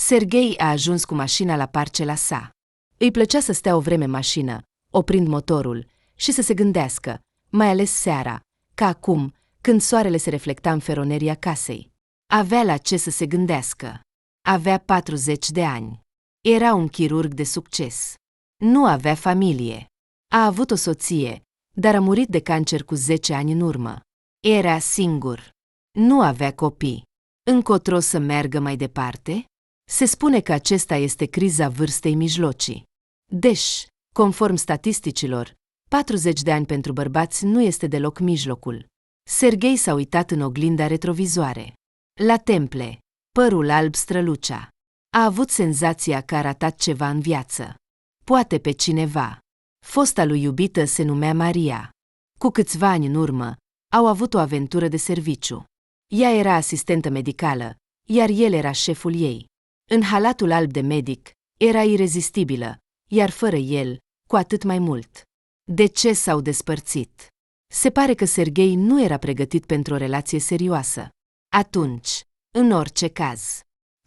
Serghei a ajuns cu mașina la parcela sa. Îi plăcea să stea o vreme în mașină, oprind motorul, și să se gândească, mai ales seara, ca acum, când soarele se reflecta în feroneria casei. Avea la ce să se gândească. Avea 40 de ani. Era un chirurg de succes. Nu avea familie. A avut o soție, dar a murit de cancer cu 10 ani în urmă. Era singur. Nu avea copii. Încotro să meargă mai departe? Se spune că acesta este criza vârstei mijlocii. Deci, conform statisticilor, 40 de ani pentru bărbați nu este deloc mijlocul. Serghei s-a uitat în oglinda retrovizoare. La temple, părul alb strălucea. A avut senzația că a ratat ceva în viață. Poate pe cineva. Fosta lui iubită se numea Maria. Cu câțiva ani în urmă, au avut o aventură de serviciu. Ea era asistentă medicală, iar el era șeful ei. În halatul alb de medic, era irezistibilă, iar fără el, cu atât mai mult. De ce s-au despărțit? Se pare că Serghei nu era pregătit pentru o relație serioasă. Atunci, în orice caz,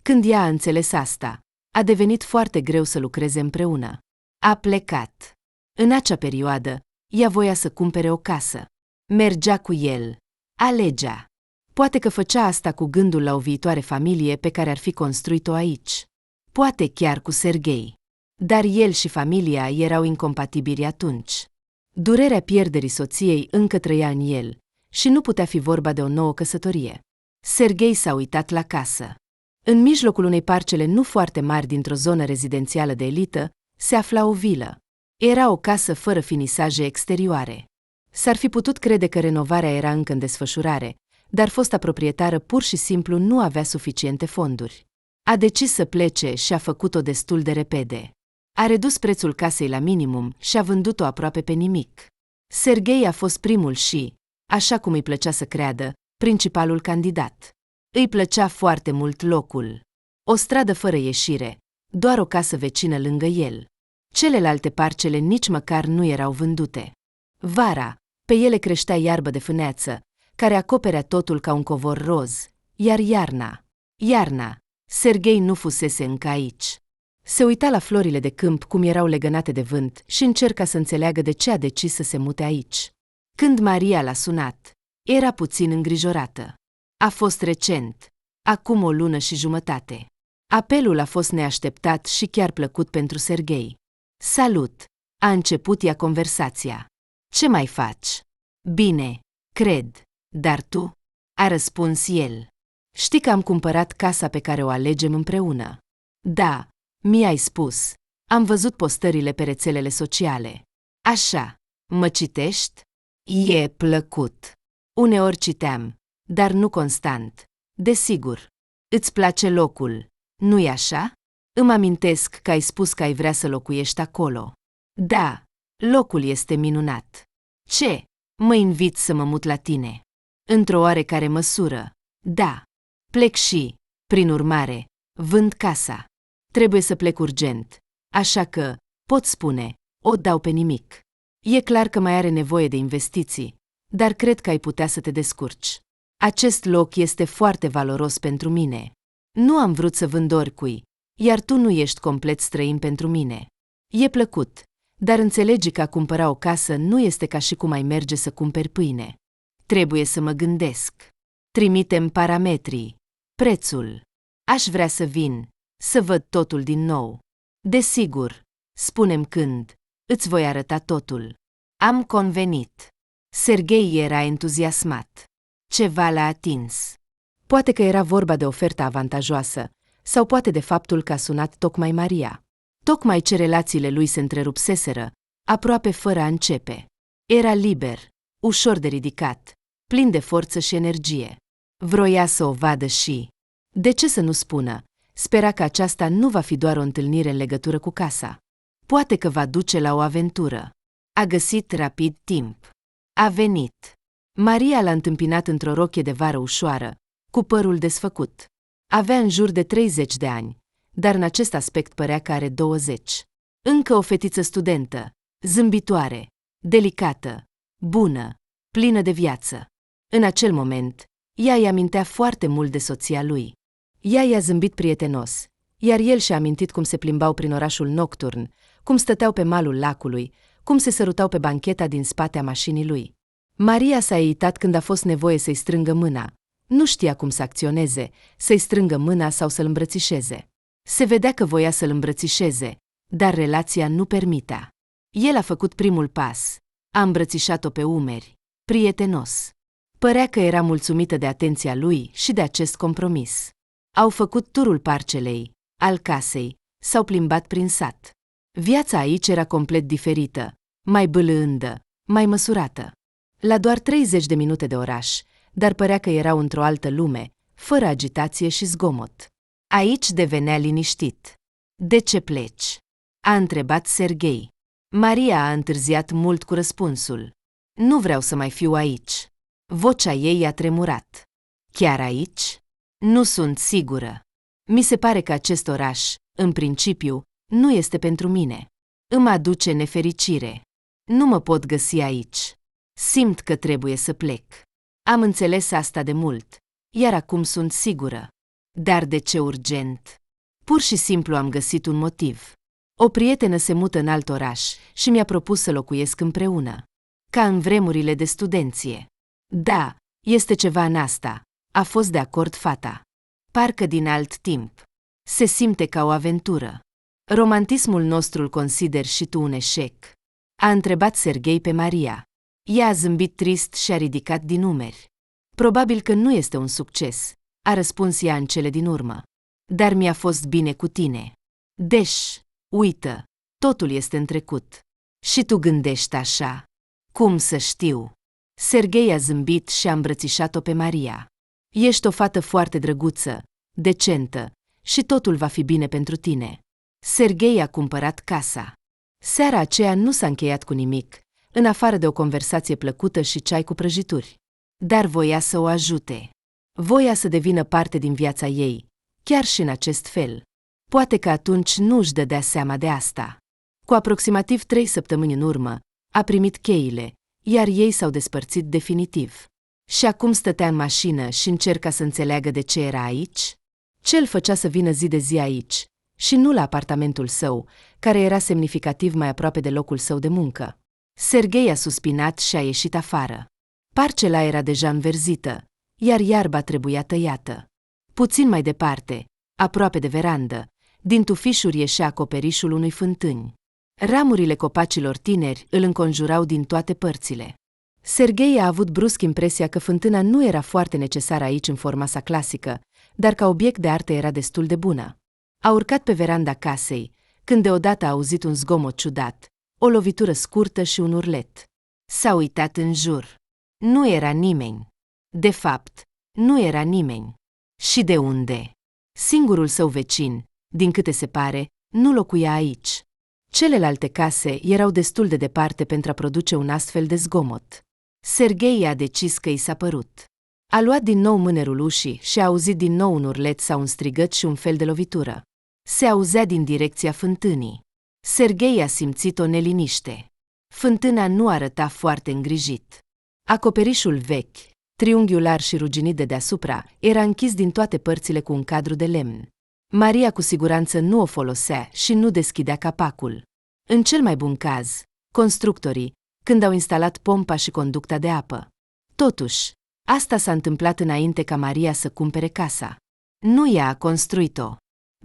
când ea a înțeles asta, a devenit foarte greu să lucreze împreună. A plecat. În acea perioadă, ea voia să cumpere o casă. Mergea cu el. Alegea. Poate că făcea asta cu gândul la o viitoare familie pe care ar fi construit-o aici. Poate chiar cu Serghei. Dar el și familia erau incompatibili atunci. Durerea pierderii soției încă trăia în el și nu putea fi vorba de o nouă căsătorie. Serghei s-a uitat la casă. În mijlocul unei parcele nu foarte mari dintr-o zonă rezidențială de elită, se afla o vilă. Era o casă fără finisaje exterioare. S-ar fi putut crede că renovarea era încă în desfășurare, dar fosta proprietară pur și simplu nu avea suficiente fonduri. A decis să plece și a făcut-o destul de repede. A redus prețul casei la minimum și a vândut-o aproape pe nimic. Serghei a fost primul și, așa cum îi plăcea să creadă, principalul candidat. Îi plăcea foarte mult locul. O stradă fără ieșire, doar o casă vecină lângă el. Celelalte parcele nici măcar nu erau vândute. Vara, pe ele creștea iarbă de fâneață, care acoperea totul ca un covor roz, iar iarna, Serghei nu fusese încă aici. Se uita la florile de câmp cum erau legănate de vânt și încerca să înțeleagă de ce a decis să se mute aici. Când Maria l-a sunat, era puțin îngrijorată. A fost recent, acum o lună și jumătate. Apelul a fost neașteptat și chiar plăcut pentru Serghei. Salut! A început ea conversația. Ce mai faci? Bine, cred. Dar tu? A răspuns el. Știi că am cumpărat casa pe care o alegem împreună. Da, mi-ai spus. Am văzut postările pe rețelele sociale. Așa, mă citești? E plăcut. Uneori citeam, dar nu constant. Desigur. Îți place locul, nu-i așa? Îmi amintesc că ai spus că ai vrea să locuiești acolo. Da, locul este minunat. Ce? Mă invit să mă mut la tine. Într-o oarecare măsură. Da. Plec și, prin urmare, vând casa. Trebuie să plec urgent, așa că, pot spune, o dau pe nimic. E clar că mai are nevoie de investiții, dar cred că ai putea să te descurci. Acest loc este foarte valoros pentru mine. Nu am vrut să vând oricui, iar tu nu ești complet străin pentru mine. E plăcut, dar înțelegi că a cumpăra o casă nu este ca și cum ai merge să cumperi pâine. Trebuie să mă gândesc. Trimitem parametrii. Prețul. Aș vrea să vin, să văd totul din nou. Desigur, spune-mi când, îți voi arăta totul. Am convenit. Serghei era entuziasmat. Ceva l-a atins. Poate că era vorba de oferta avantajoasă, sau poate de faptul că a sunat tocmai Maria. Tocmai ce relațiile lui se întrerupseseră, aproape fără a începe. Era liber, ușor de ridicat, plin de forță și energie. Vroia să o vadă și... De ce să nu spună? Spera că aceasta nu va fi doar o întâlnire în legătură cu casa. Poate că va duce la o aventură. A găsit rapid timp. A venit. Maria l-a întâmpinat într-o rochie de vară ușoară, cu părul desfăcut. Avea în jur de 30 de ani, dar în acest aspect părea că are 20. Încă o fetiță studentă, zâmbitoare, delicată, bună, plină de viață. În acel moment, ea îi amintea foarte mult de soția lui. Ea i-a zâmbit prietenos, iar el și-a amintit cum se plimbau prin orașul nocturn, cum stăteau pe malul lacului, cum se sărutau pe bancheta din spate a mașinii lui. Maria s-a eitat când a fost nevoie să-i strângă mâna. Nu știa cum să acționeze, să-i strângă mâna sau să-l îmbrățișeze. Se vedea că voia să-l îmbrățișeze, dar relația nu permitea. El a făcut primul pas. A îmbrățișat-o pe umeri, prietenos. Părea că era mulțumită de atenția lui și de acest compromis. Au făcut turul parcelei, al casei, s-au plimbat prin sat. Viața aici era complet diferită, mai bâlândă, mai măsurată. La doar 30 de minute de oraș, dar părea că erau într-o altă lume, fără agitație și zgomot. Aici devenea liniștit. De ce pleci? A întrebat Serghei. Maria a întârziat mult cu răspunsul. Nu vreau să mai fiu aici. Vocea ei a tremurat. Chiar aici? Nu sunt sigură. Mi se pare că acest oraș, în principiu, nu este pentru mine. Îmi aduce nefericire. Nu mă pot găsi aici. Simt că trebuie să plec. Am înțeles asta de mult, iar acum sunt sigură. Dar de ce urgent? Pur și simplu am găsit un motiv. O prietenă se mută în alt oraș și mi-a propus să locuiesc împreună. Ca în vremurile de studenție. Da, este ceva în asta. A fost de acord fata. Parcă din alt timp. Se simte ca o aventură. Romantismul nostru îl consideri și tu un eșec? A întrebat Serghei pe Maria. Ea a zâmbit trist și a ridicat din umeri. Probabil că nu este un succes, a răspuns ea în cele din urmă. Dar mi-a fost bine cu tine. Uită, totul este în trecut. Și tu gândești așa. Cum să știu? Serghei a zâmbit și a îmbrățișat-o pe Maria. Ești o fată foarte drăguță, decentă, și totul va fi bine pentru tine. Serghei a cumpărat casa. Seara aceea nu s-a încheiat cu nimic, în afară de o conversație plăcută și ceai cu prăjituri. Dar voia să o ajute. Voia să devină parte din viața ei, chiar și în acest fel. Poate că atunci nu își dădea seama de asta. Cu aproximativ 3 săptămâni în urmă, a primit cheile, iar ei s-au despărțit definitiv. Și acum stătea în mașină și încerca să înțeleagă de ce era aici? Ce îl făcea să vină zi de zi aici, și nu la apartamentul său, care era semnificativ mai aproape de locul său de muncă? Serghei a suspinat și a ieșit afară. Parcela era deja înverzită, iar iarba trebuia tăiată. Puțin mai departe, aproape de verandă, din tufișuri ieșea acoperișul unui fântâni. Ramurile copacilor tineri îl înconjurau din toate părțile. Serghei a avut brusc impresia că fântâna nu era foarte necesară aici în forma sa clasică, dar ca obiect de artă era destul de bună. A urcat pe veranda casei, când deodată a auzit un zgomot ciudat, o lovitură scurtă și un urlet. S-a uitat în jur. Nu era nimeni. De fapt, nu era nimeni. Și de unde? Singurul său vecin, din câte se pare, nu locuia aici. Celelalte case erau destul de departe pentru a produce un astfel de zgomot. Serghei a decis că i s-a părut. A luat din nou mânerul ușii și a auzit din nou un urlet sau un strigăt și un fel de lovitură. Se auzea din direcția fântânii. Serghei a simțit o neliniște. Fântâna nu arăta foarte îngrijit. Acoperișul vechi, triunghiular și ruginit de deasupra, era închis din toate părțile cu un cadru de lemn. Maria cu siguranță nu o folosea și nu deschidea capacul. În cel mai bun caz, constructorii, când au instalat pompa și conducta de apă. Totuși, asta s-a întâmplat înainte ca Maria să cumpere casa. Nu ea a construit-o.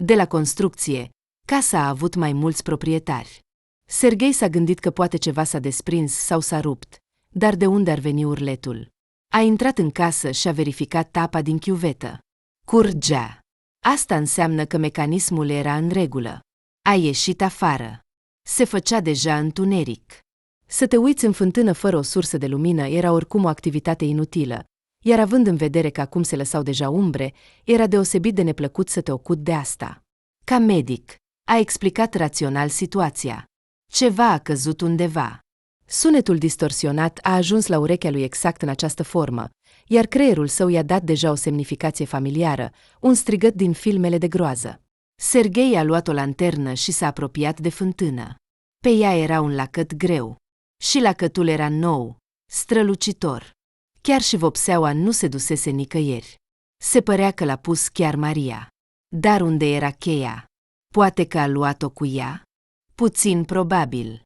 De la construcție, casa a avut mai mulți proprietari. Serghei s-a gândit că poate ceva s-a desprins sau s-a rupt, dar de unde ar veni urletul? A intrat în casă și a verificat apa din chiuvetă. Curgea. Asta înseamnă că mecanismul era în regulă. A ieșit afară. Se făcea deja întuneric. Să te uiți în fântână fără o sursă de lumină era oricum o activitate inutilă, iar având în vedere că acum se lăsau deja umbre, era deosebit de neplăcut să te ocupi de asta. Ca medic, a explicat rațional situația. Ceva a căzut undeva. Sunetul distorsionat a ajuns la urechea lui exact în această formă, iar creierul său i-a dat deja o semnificație familiară, un strigăt din filmele de groază. Serghei a luat o lanternă și s-a apropiat de fântână. Pe ea era un lacăt greu. Și lacătul era nou, strălucitor. Chiar și vopseaua nu se dusese nicăieri. Se părea că l-a pus chiar Maria. Dar unde era cheia? Poate că a luat-o cu ea? Puțin probabil.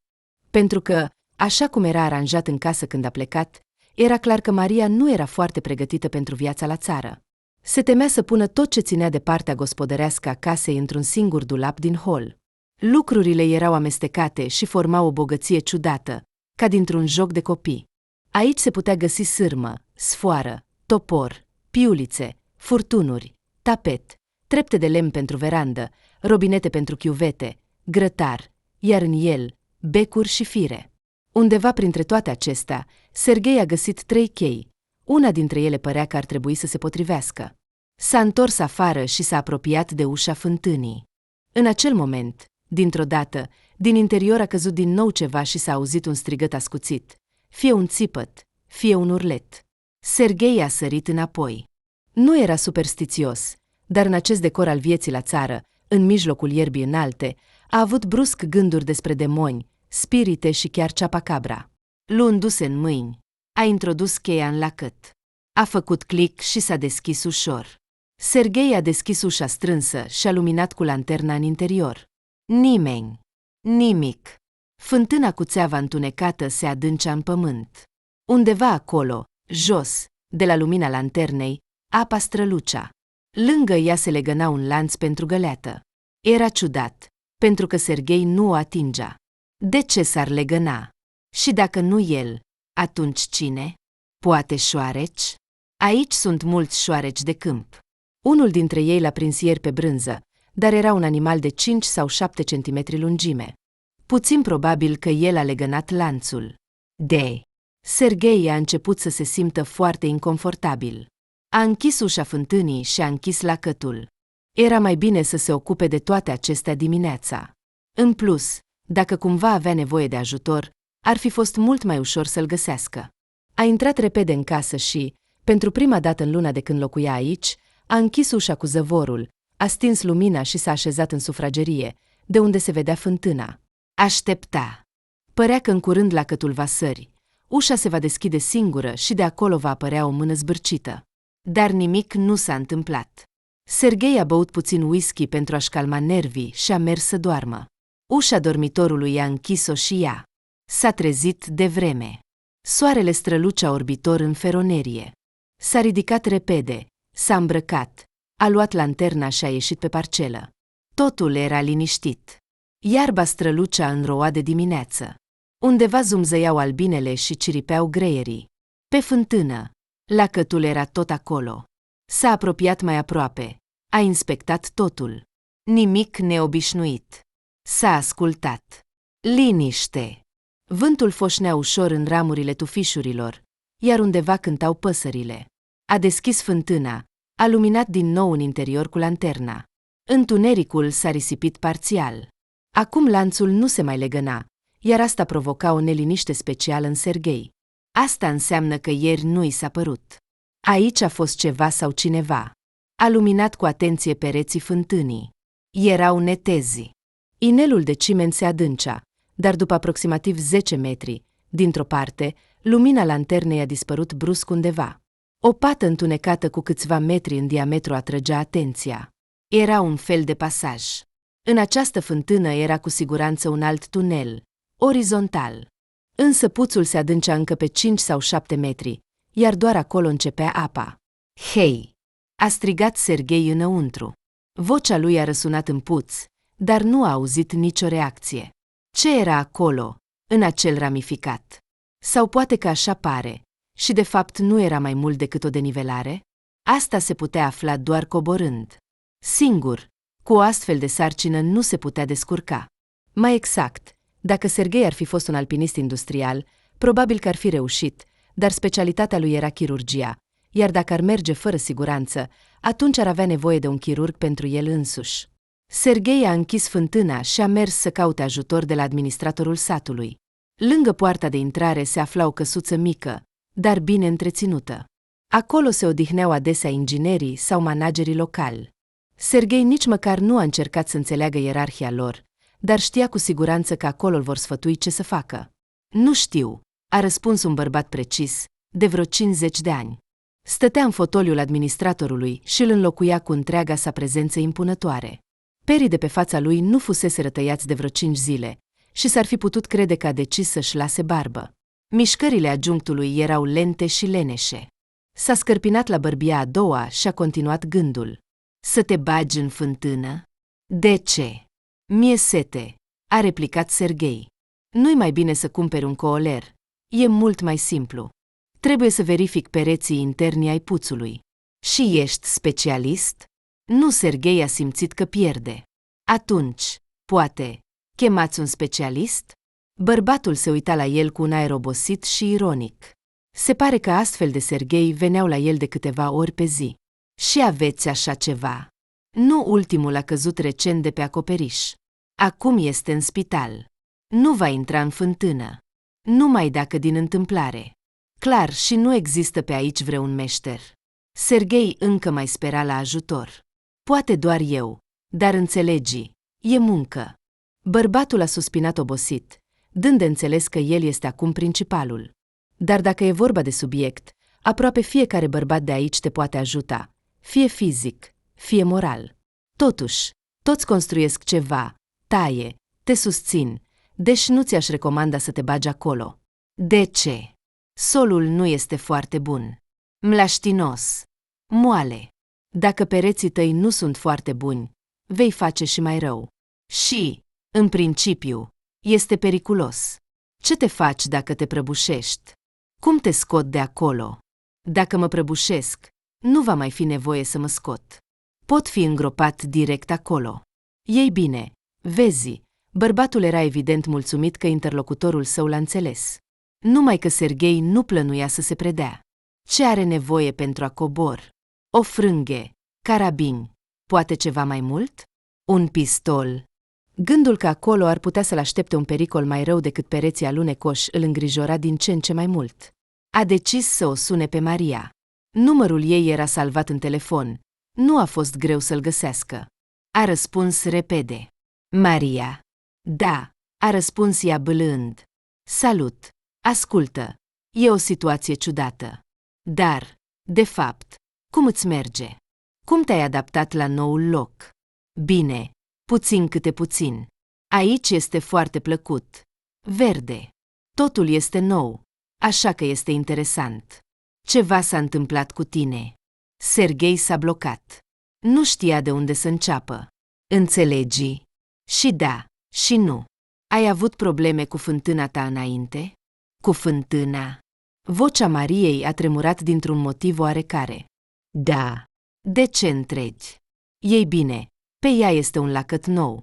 Pentru că, așa cum era aranjat în casă când a plecat, era clar că Maria nu era foarte pregătită pentru viața la țară. Se temea să pună tot ce ținea de partea gospodărească a casei într-un singur dulap din hol. Lucrurile erau amestecate și formau o bogăție ciudată, ca dintr-un joc de copii. Aici se putea găsi sârmă, sfoară, topor, piulițe, furtunuri, tapet, trepte de lemn pentru verandă, robinete pentru chiuvete, grătar, iar în el, becuri și fire. Undeva printre toate acestea, Serghei a găsit 3 chei. Una dintre ele părea că ar trebui să se potrivească. S-a întors afară și s-a apropiat de ușa fântânii. În acel moment, dintr-o dată, din interior a căzut din nou ceva și s-a auzit un strigăt ascuțit, fie un țipăt, fie un urlet. Serghei a sărit înapoi. Nu era superstițios, dar în acest decor al vieții la țară, în mijlocul ierbii înalte, a avut brusc gânduri despre demoni, spirite și chiar ceapacabra. Luându-se în mâini, a introdus cheia în lacăt. A făcut click și s-a deschis ușor. Serghei a deschis ușa strânsă și a luminat cu lanterna în interior. Nimeni. Nimic. Fântâna cu țeava întunecată se adâncea în pământ. Undeva acolo, jos, de la lumina lanternei, apa strălucea. Lângă ea se legăna un lanț pentru găleată. Era ciudat, pentru că Serghei nu o atingea. De ce s-ar legăna? Și dacă nu el, atunci cine? Poate șoareci? Aici sunt mulți șoareci de câmp. Unul dintre ei l-a prins ieri pe brânză, dar era un animal de 5 sau 7 centimetri lungime. Puțin probabil că el a legănat lanțul. Serghei a început să se simtă foarte inconfortabil. A închis ușa fântânii și a închis lacătul. Era mai bine să se ocupe de toate acestea dimineața. În plus, dacă cumva avea nevoie de ajutor, ar fi fost mult mai ușor să-l găsească. A intrat repede în casă și, pentru prima dată în luna de când locuia aici, a închis ușa cu zăvorul, a stins lumina și s-a așezat în sufragerie, de unde se vedea fântâna. Aștepta. Părea că în curând lacătul va sări. Ușa se va deschide singură și de acolo va apărea o mână zbârcită. Dar nimic nu s-a întâmplat. Serghei a băut puțin whisky pentru a-și calma nervii și a mers să doarmă. Ușa dormitorului a închis-o și ea. S-a trezit de vreme. Soarele strălucea orbitor în feronerie. S-a ridicat repede, s-a îmbrăcat, a luat lanterna și a ieșit pe parcelă. Totul era liniștit. Iarba strălucea în roa de dimineață. Undeva zumzăiau albinele și ciripeau greierii. Pe fântână, lacătul era tot acolo. S-a apropiat mai aproape, a inspectat totul. Nimic neobișnuit. S-a ascultat. Liniște. Vântul foșnea ușor în ramurile tufișurilor, iar undeva cântau păsările. A deschis fântâna, a luminat din nou în interior cu lanterna. Întunericul s-a risipit parțial. Acum lanțul nu se mai legăna, iar asta provoca o neliniște specială în Serghei. Asta înseamnă că ieri nu i s-a părut. Aici a fost ceva sau cineva. A luminat cu atenție pereții fântânii. Erau netezi. Inelul de ciment se adâncea, dar după aproximativ 10 metri, dintr-o parte, lumina lanternei a dispărut brusc undeva. O pată întunecată cu câțiva metri în diametru atrăgea atenția. Era un fel de pasaj. În această fântână era cu siguranță un alt tunel, orizontal. Însă puțul se adâncea încă pe 5 sau 7 metri, iar doar acolo începea apa. Hei! A strigat Serghei înăuntru. Vocea lui a răsunat în puț, dar nu a auzit nicio reacție. Ce era acolo, în acel ramificat? Sau poate că așa pare, și de fapt nu era mai mult decât o denivelare? Asta se putea afla doar coborând. Singur, cu o astfel de sarcină nu se putea descurca. Mai exact, dacă Serghei ar fi fost un alpinist industrial, probabil că ar fi reușit, dar specialitatea lui era chirurgia, iar dacă ar merge fără siguranță, atunci ar avea nevoie de un chirurg pentru el însuși. Serghei a închis fântâna și a mers să caute ajutor de la administratorul satului. Lângă poarta de intrare se afla o căsuță mică, dar bine întreținută. Acolo se odihneau adesea inginerii sau managerii locali. Serghei nici măcar nu a încercat să înțeleagă ierarhia lor, dar știa cu siguranță că acolo îl vor sfătui ce să facă. Nu știu, a răspuns un bărbat precis, de vreo 50 de ani. Stătea în fotoliul administratorului și îl înlocuia cu întreaga sa prezență impunătoare. Perii de pe fața lui nu fuseseră tăiați de vreo 5 zile și s-ar fi putut crede că a decis să-și lase barbă. Mișcările adjunctului erau lente și leneșe. S-a scărpinat la bărbia a doua și a continuat gândul. Să te bagi în fântână? De ce? Mie sete, a replicat Serghei. Nu-i mai bine să cumperi un cooler. E mult mai simplu. Trebuie să verific pereții interni ai puțului. Și ești specialist? Nu, Serghei a simțit că pierde. Atunci, poate, chemați un specialist? Bărbatul se uita la el cu un aer obosit și ironic. Se pare că astfel de Serghei veneau la el de câteva ori pe zi. Și aveți așa ceva? Nu, ultimul a căzut recent de pe acoperiș. Acum este în spital. Nu va intra în fântână. Numai dacă din întâmplare. Clar, și nu există pe aici vreun meșter. Serghei încă mai spera la ajutor. Poate doar eu, dar înțelegi, e muncă. Bărbatul a suspinat obosit, dând de înțeles că el este acum principalul. Dar dacă e vorba de subiect, aproape fiecare bărbat de aici te poate ajuta, fie fizic, fie moral. Totuși, toți construiesc ceva, taie, te susțin, deci nu ți-aș recomanda să te bagi acolo. De ce? Solul nu este foarte bun. Mlaștinos. Moale. Dacă pereții tăi nu sunt foarte buni, vei face și mai rău. Și, în principiu, este periculos. Ce te faci dacă te prăbușești? Cum te scot de acolo? Dacă mă prăbușesc, nu va mai fi nevoie să mă scot. Pot fi îngropat direct acolo. Ei bine, vezi, bărbatul era evident mulțumit că interlocutorul său l-a înțeles. Numai că Serghei nu plănuia să se predea. Ce are nevoie pentru a cobor? O frânghe, carabini, poate ceva mai mult? Un pistol. Gândul că acolo ar putea să-l aștepte un pericol mai rău decât pereții alunecoși îl îngrijora din ce în ce mai mult. A decis să o sune pe Maria. Numărul ei era salvat în telefon. Nu a fost greu să-l găsească. A răspuns repede. Maria. Da, a răspuns ea bâlând. Salut. Ascultă, e o situație ciudată. Dar, de fapt, cum îți merge? Cum te-ai adaptat la noul loc? Bine, puțin câte puțin. Aici este foarte plăcut. Verde. Totul este nou, așa că este interesant. Ceva s-a întâmplat cu tine. Serghei s-a blocat. Nu știa de unde să înceapă. Înțelegi? Și da, și nu. Ai avut probleme cu fântâna ta înainte? Cu fântâna? Vocea Mariei a tremurat dintr-un motiv oarecare. Da. De ce întregi? Ei bine, pe ea este un lacăt nou.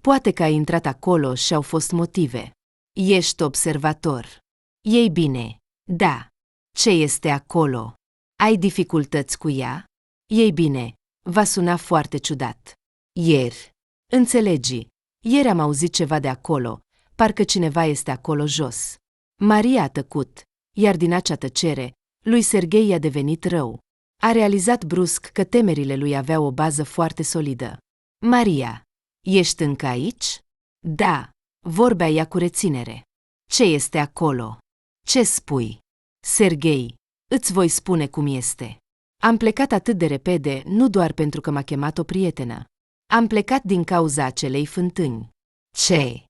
Poate că ai intrat acolo și au fost motive. Ești observator. Ei bine, da. Ce este acolo? Ai dificultăți cu ea? Ei bine, va suna foarte ciudat. Ieri. Înțelegi, ieri am auzit ceva de acolo, parcă cineva este acolo jos. Maria a tăcut, iar din acea tăcere, lui Serghei i-a devenit rău. A realizat brusc că temerile lui aveau o bază foarte solidă. Maria, ești încă aici? Da, vorbea ea cu reținere. Ce este acolo? Ce spui? Serghei, îți voi spune cum este. Am plecat atât de repede, nu doar pentru că m-a chemat o prietenă. Am plecat din cauza acelei fântâni. Ce?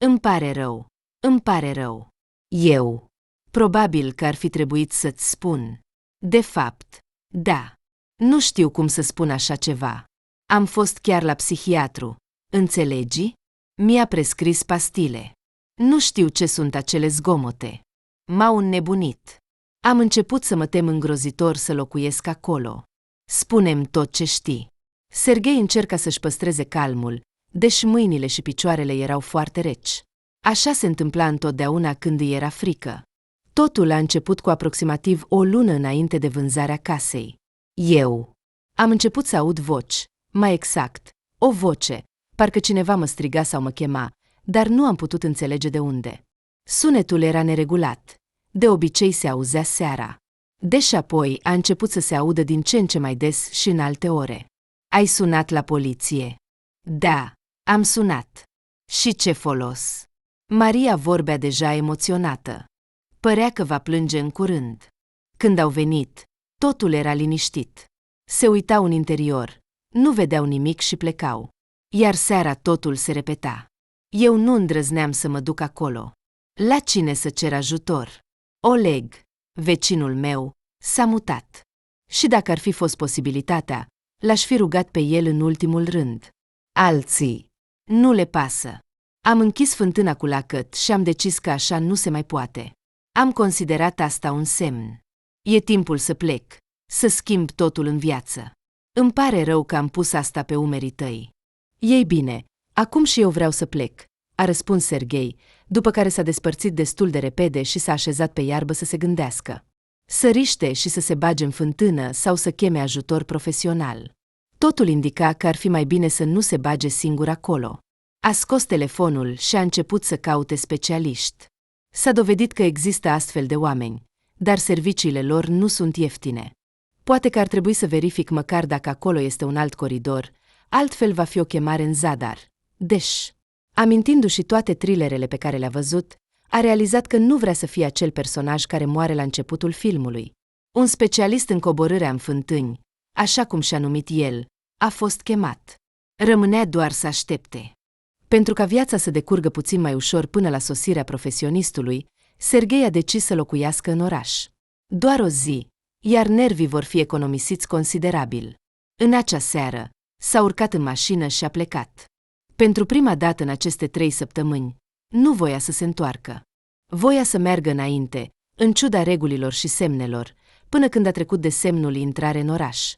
Îmi pare rău. Îmi pare rău. Eu. Probabil că ar fi trebuit să-ți spun. De fapt, da. Nu știu cum să spun așa ceva. Am fost chiar la psihiatru. Înțelegi? Mi-a prescris pastile. Nu știu ce sunt acele zgomote. M-au înnebunit. Am început să mă tem îngrozitor să locuiesc acolo. Spune-mi tot ce știi. Serghei încerca să-și păstreze calmul, deși mâinile și picioarele erau foarte reci. Așa se întâmpla întotdeauna când îi era frică. Totul a început cu aproximativ o lună înainte de vânzarea casei. Eu. Am început să aud voci, mai exact, o voce, parcă cineva mă striga sau mă chema, dar nu am putut înțelege de unde. Sunetul era neregulat. De obicei se auzea seara. Deși apoi a început să se audă din ce în ce mai des și în alte ore. Ai sunat la poliție? Da, am sunat. Și ce folos? Maria vorbea deja emoționată. Părea că va plânge în curând. Când au venit, Totul era liniștit. Se uitau în interior, nu vedeau nimic și plecau. Iar seara totul se repeta. Eu nu îndrăzneam să mă duc acolo. La cine să cer ajutor? Oleg, vecinul meu, s-a mutat. Și dacă ar fi fost posibilitatea, l-aș fi rugat pe el în ultimul rând. Alții nu le pasă. Am închis fântâna cu lacăt și am decis că așa nu se mai poate. Am considerat asta un semn. E timpul să plec, să schimb totul în viață. Îmi pare rău că am pus asta pe umerii tăi. Ei bine, acum și eu vreau să plec, a răspuns Serghei, după care s-a despărțit destul de repede și s-a așezat pe iarbă să se gândească. Să riște și să se bage în fântână sau să cheme ajutor profesional. Totul indica că ar fi mai bine să nu se bage singur acolo. A scos telefonul și a început să caute specialiști. S-a dovedit că există astfel de oameni, dar serviciile lor nu sunt ieftine. Poate că ar trebui să verific măcar dacă acolo este un alt coridor, altfel va fi o chemare în zadar. Deși, amintindu-și toate thrillerele pe care le-a văzut, a realizat că nu vrea să fie acel personaj care moare la începutul filmului. Un specialist în coborârea în fântâni, așa cum și-a numit el, a fost chemat. Rămânea doar să aștepte. Pentru ca viața să decurgă puțin mai ușor până la sosirea profesionistului, Serghei a decis să locuiască în oraș. Doar o zi, iar nervii vor fi economisiți considerabil. În acea seară, s-a urcat în mașină și a plecat. Pentru prima dată în aceste 3 săptămâni, nu voia să se întoarcă. Voia să meargă înainte, în ciuda regulilor și semnelor, până când a trecut de semnul intrare în oraș.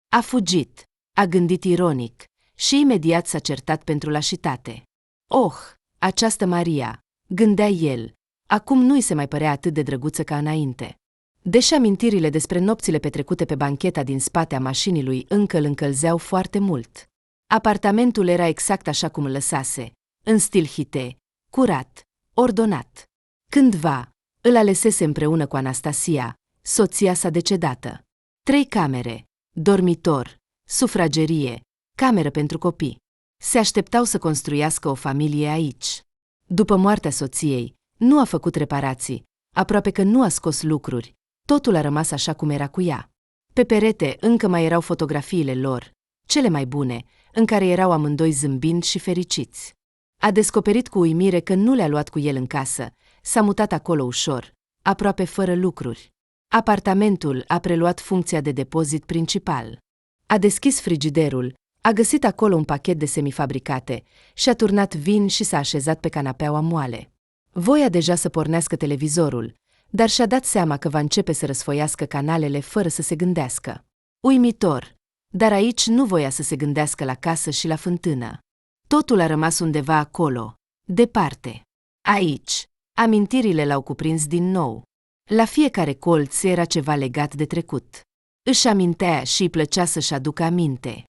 A fugit, a gândit ironic, și imediat s-a certat pentru lașitate. Oh, această Maria, gândea el, acum nu-i se mai părea atât de drăguță ca înainte. Deși amintirile despre nopțile petrecute pe bancheta din spate a mașinii lui încă îl încălzeau foarte mult. Apartamentul era exact așa cum îl lăsase, în stil hite, curat, ordonat. Cândva, îl alesese împreună cu Anastasia, soția sa decedată. 3 camere, dormitor, sufragerie, cameră pentru copii. Se așteptau să construiască o familie aici. După moartea soției, nu a făcut reparații, aproape că nu a scos lucruri, totul a rămas așa cum era cu ea. Pe perete încă mai erau fotografiile lor, cele mai bune, în care erau amândoi zâmbind și fericiți. A descoperit cu uimire că nu le-a luat cu el în casă, s-a mutat acolo ușor, aproape fără lucruri. Apartamentul a preluat funcția de depozit principal. A deschis frigiderul, a găsit acolo un pachet de semifabricate și a turnat vin și s-a așezat pe canapeaua moale. Voia deja să pornească televizorul, dar și-a dat seama că va începe să răsfoiască canalele fără să se gândească. Uimitor, dar aici nu voia să se gândească la casă și la fântână. Totul a rămas undeva acolo, departe. Aici, amintirile l-au cuprins din nou. La fiecare colț era ceva legat de trecut. Își amintea și îi plăcea să-și aducă aminte.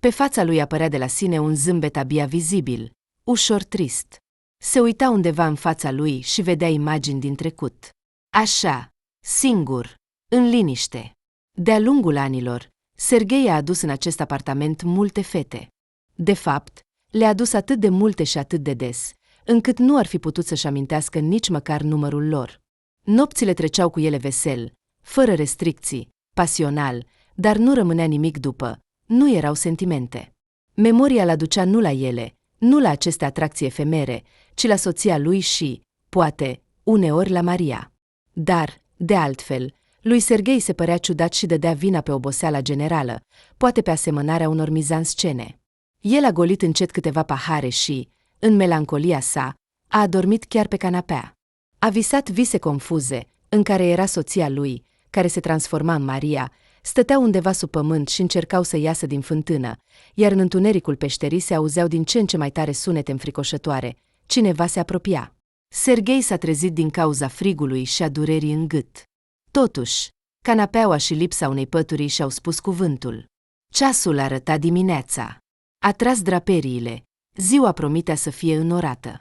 Pe fața lui apărea de la sine un zâmbet abia vizibil, ușor trist. Se uita undeva în fața lui și vedea imagini din trecut. Așa, singur, în liniște. De-a lungul anilor, Serghei a adus în acest apartament multe fete. De fapt, le-a adus atât de multe și atât de des, încât nu ar fi putut să-și amintească nici măcar numărul lor. Nopțile treceau cu ele vesel, fără restricții, pasional, dar nu rămânea nimic după, nu erau sentimente. Memoria l-aducea nu la ele, nu la aceste atracții efemere, ci la soția lui și, poate, uneori la Maria. Dar, de altfel, lui Serghei se părea ciudat și dădea vina pe oboseala generală, poate pe asemănarea unor mizanscene. El a golit încet câteva pahare și, în melancolia sa, a adormit chiar pe canapea. A visat vise confuze, în care era soția lui, care se transforma în Maria, stăteau undeva sub pământ și încercau să iasă din fântână, iar în întunericul peșterii se auzeau din ce în ce mai tare sunete înfricoșătoare. Cineva se apropia. Serghei s-a trezit din cauza frigului și a durerii în gât. Totuși, canapeaua și lipsa unei pături și-au spus cuvântul. Ceasul arăta dimineața. A tras draperiile. Ziua promitea să fie înorată.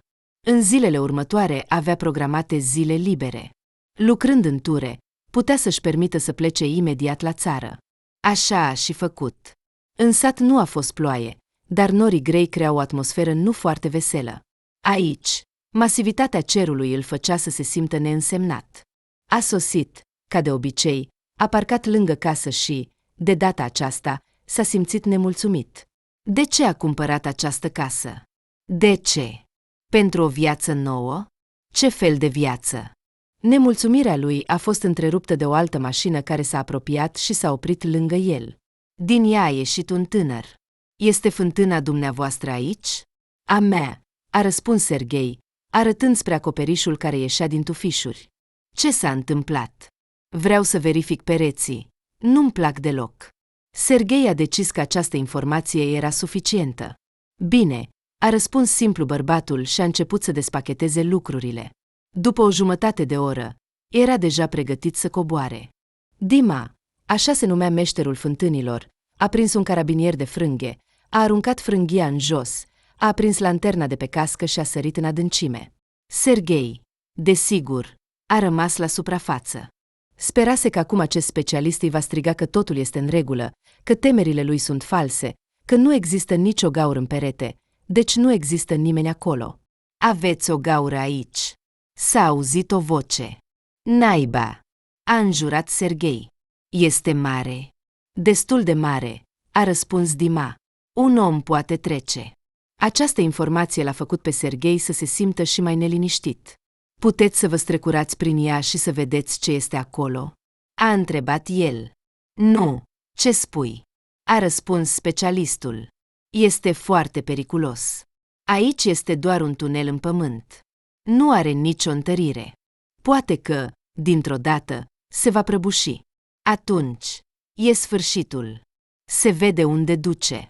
În zilele următoare avea programate zile libere. Lucrând în ture, putea să-și permită să plece imediat la țară. Așa a și făcut. În sat nu a fost ploaie, dar norii grei creau o atmosferă nu foarte veselă. Aici, masivitatea cerului îl făcea să se simtă neînsemnat. A sosit, ca de obicei, A parcat lângă casă și, de data aceasta, s-a simțit nemulțumit. De ce a cumpărat această casă? De ce? Pentru o viață nouă? Ce fel de viață? Nemulțumirea lui a fost întreruptă de o altă mașină care s-a apropiat și s-a oprit lângă el. Din ea a ieșit un tânăr. Este fântâna dumneavoastră aici? A mea, a răspuns Serghei, arătând spre acoperișul care ieșea din tufișuri. Ce s-a întâmplat? Vreau să verific pereții. Nu-mi plac deloc. Serghei a decis că această informație era suficientă. Bine, a răspuns simplu bărbatul și a început să despacheteze lucrurile. După o jumătate de oră, era deja pregătit să coboare. Dima, așa se numea meșterul fântânilor, a prins un carabinier de frânghe, a aruncat frânghia în jos, a aprins lanterna de pe cască și a sărit în adâncime. Serghei, desigur, a rămas la suprafață. Sperase că acum acest specialist îi va striga că totul este în regulă, că temerile lui sunt false, că nu există nicio gaură în perete, deci nu există nimeni acolo. Aveți o gaură aici. S-a auzit o voce. Naiba, a înjurat Serghei. Este mare. Destul de mare, a răspuns Dima. Un om poate trece. Această informație l-a făcut pe Serghei să se simtă și mai neliniștit. Puteți să vă strecurați prin ea și să vedeți ce este acolo? A întrebat el. Nu, ce spui? A răspuns specialistul. Este foarte periculos. Aici este doar un tunel în pământ. Nu are nicio întărire. Poate că, dintr-o dată, se va prăbuși. Atunci, e sfârșitul. Se vede unde duce.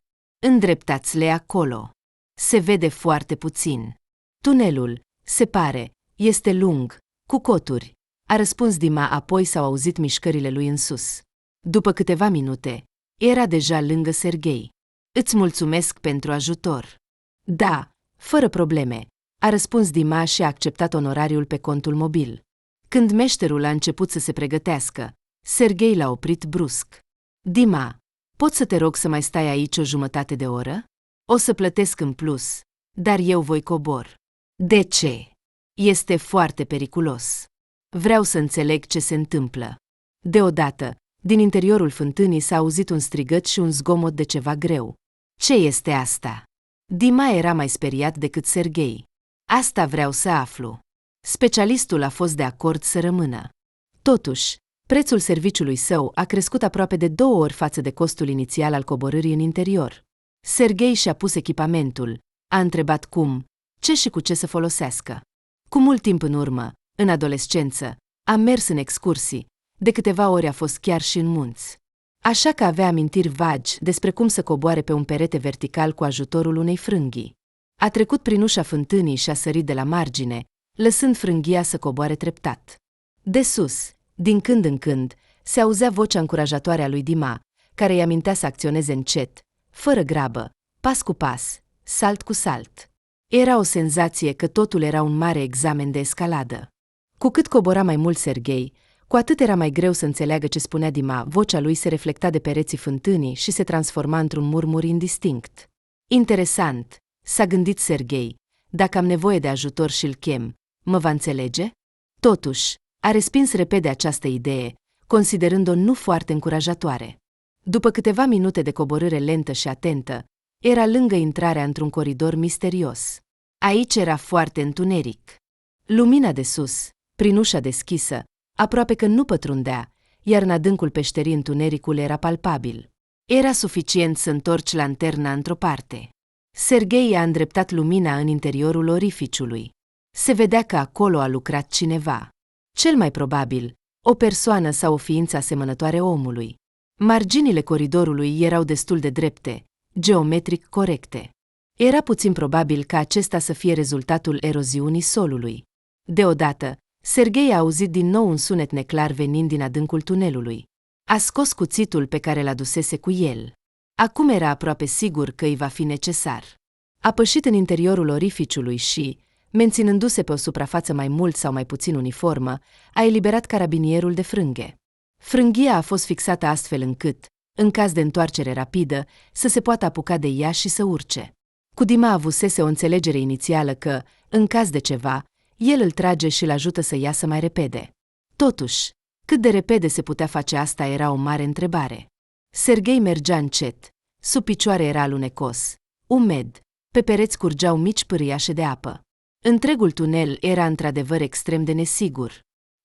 Îndreptați-le acolo. Se vede foarte puțin. Tunelul, se pare, este lung, cu coturi, a răspuns Dima, apoi s-au auzit mișcările lui în sus. După câteva minute, era deja lângă Serghei. Îți mulțumesc pentru ajutor. Da, fără probleme, a răspuns Dima și a acceptat onorariul pe contul mobil. Când meșterul a început să se pregătească, Serghei l-a oprit brusc. Dima, pot să te rog să mai stai aici o jumătate de oră? O să plătesc în plus, dar eu voi cobor. De ce? Este foarte periculos. Vreau să înțeleg ce se întâmplă. Deodată, din interiorul fântânii s-a auzit un strigăt și un zgomot de ceva greu. Ce este asta? Dima era mai speriat decât Serghei. Asta vreau să aflu. Specialistul a fost de acord să rămână. Totuși, prețul serviciului său a crescut aproape de 2 ori față de costul inițial al coborârii în interior. Serghei și-a pus echipamentul, a întrebat cum, ce și cu ce să folosească. Cu mult timp în urmă, în adolescență, a mers în excursii, de câteva ori a fost chiar și în munți. Așa că avea amintiri vagi despre cum să coboare pe un perete vertical cu ajutorul unei frânghii. A trecut prin ușa fântânii și a sărit de la margine, lăsând frânghia să coboare treptat. De sus, din când în când, se auzea vocea încurajatoare a lui Dima, care îi amintea să acționeze încet, fără grabă, pas cu pas, salt cu salt. Era o senzație că totul era un mare examen de escaladă. Cu cât cobora mai mult Serghei, cu atât era mai greu să înțeleagă ce spunea Dima, vocea lui se reflecta de pereții fântânii și se transforma într-un murmur indistinct. Interesant, s-a gândit Serghei, dacă am nevoie de ajutor și-l chem, mă va înțelege? Totuși, a respins repede această idee, considerând-o nu foarte încurajatoare. După câteva minute de coborâre lentă și atentă, era lângă intrarea într-un coridor misterios. Aici era foarte întuneric. Lumina de sus, prin ușa deschisă, aproape că nu pătrundea, iar în adâncul peșterii întunericul era palpabil. Era suficient să întorci lanterna într-o parte. Serghei a îndreptat lumina în interiorul orificiului. Se vedea că acolo a lucrat cineva. Cel mai probabil, o persoană sau o ființă asemănătoare omului. Marginile coridorului erau destul de drepte, geometric corecte. Era puțin probabil ca acesta să fie rezultatul eroziunii solului. Deodată, Serghei a auzit din nou un sunet neclar venind din adâncul tunelului. A scos cuțitul pe care l-adusese cu el. Acum era aproape sigur că îi va fi necesar. A pășit în interiorul orificiului și, menținându-se pe o suprafață mai mult sau mai puțin uniformă, a eliberat carabinierul de frânghe. Frânghia a fost fixată astfel încât, în caz de întoarcere rapidă, să se poată apuca de ea și să urce. Cu Dima avusese o înțelegere inițială că, în caz de ceva, el îl trage și îl ajută să iasă mai repede. Totuși, Cât de repede se putea face asta era o mare întrebare. Serghei mergea încet, sub picioare era alunecos, umed, pe pereți curgeau mici pârâiașe de apă. Întregul tunel era într-adevăr extrem de nesigur.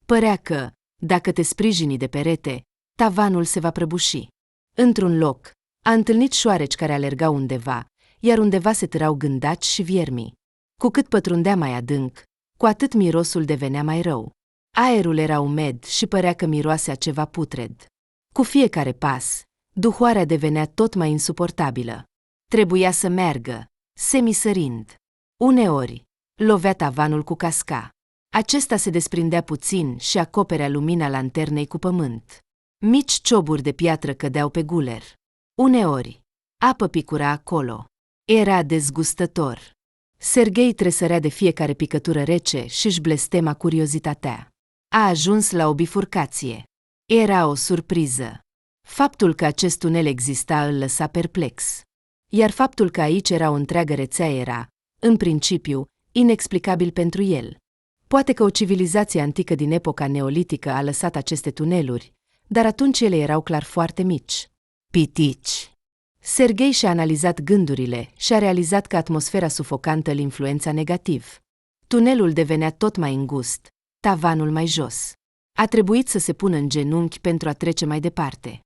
Părea că, dacă te sprijini de perete, tavanul se va prăbuși. Într-un loc, a întâlnit șoareci care alergau undeva, iar undeva se târau gândaci și viermii. Cu cât pătrundea mai adânc, cu atât mirosul devenea mai rău. Aerul era umed și părea că miroase a ceva putred. Cu fiecare pas, duhoarea devenea tot mai insuportabilă. Trebuia să meargă, semisărind. Uneori, lovea tavanul cu casca. Acesta se desprindea puțin și acoperea lumina lanternei cu pământ. Mici cioburi de piatră cădeau pe guler. Uneori, apă picura acolo. Era dezgustător. Serghei tresărea de fiecare picătură rece și-și blestema curiozitatea. A ajuns la o bifurcație. Era o surpriză. Faptul că acest tunel exista îl lăsa perplex. Iar faptul că aici era o întreagă rețea era, în principiu, inexplicabil pentru el. Poate că o civilizație antică din epoca neolitică a lăsat aceste tuneluri, dar atunci ele erau clar foarte mici. Pitici. Serghei și-a analizat gândurile și a realizat că atmosfera sufocantă îl influența negativ. Tunelul devenea tot mai îngust, tavanul mai jos. A trebuit să se pună în genunchi pentru a trece mai departe.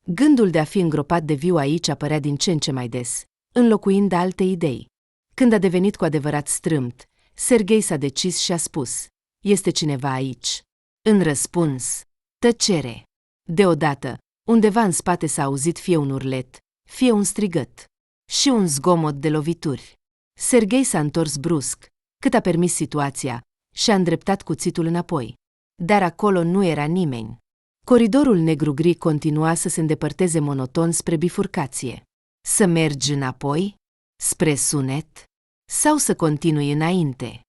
Gândul de a fi îngropat de viu aici apărea din ce în ce mai des, înlocuind alte idei. Când a devenit cu adevărat strâmt, Serghei s-a decis și a spus: "Este cineva aici." În răspuns, tăcere. Deodată, undeva în spate s-a auzit fie un urlet, fie un strigăt și un zgomot de lovituri. Serghei s-a întors brusc, cât a permis situația, și a îndreptat cuțitul înapoi. Dar acolo nu era nimeni. Coridorul negru-gri continua să se îndepărteze monoton spre bifurcație. Să mergi înapoi? Spre sunet? Sau să continui înainte?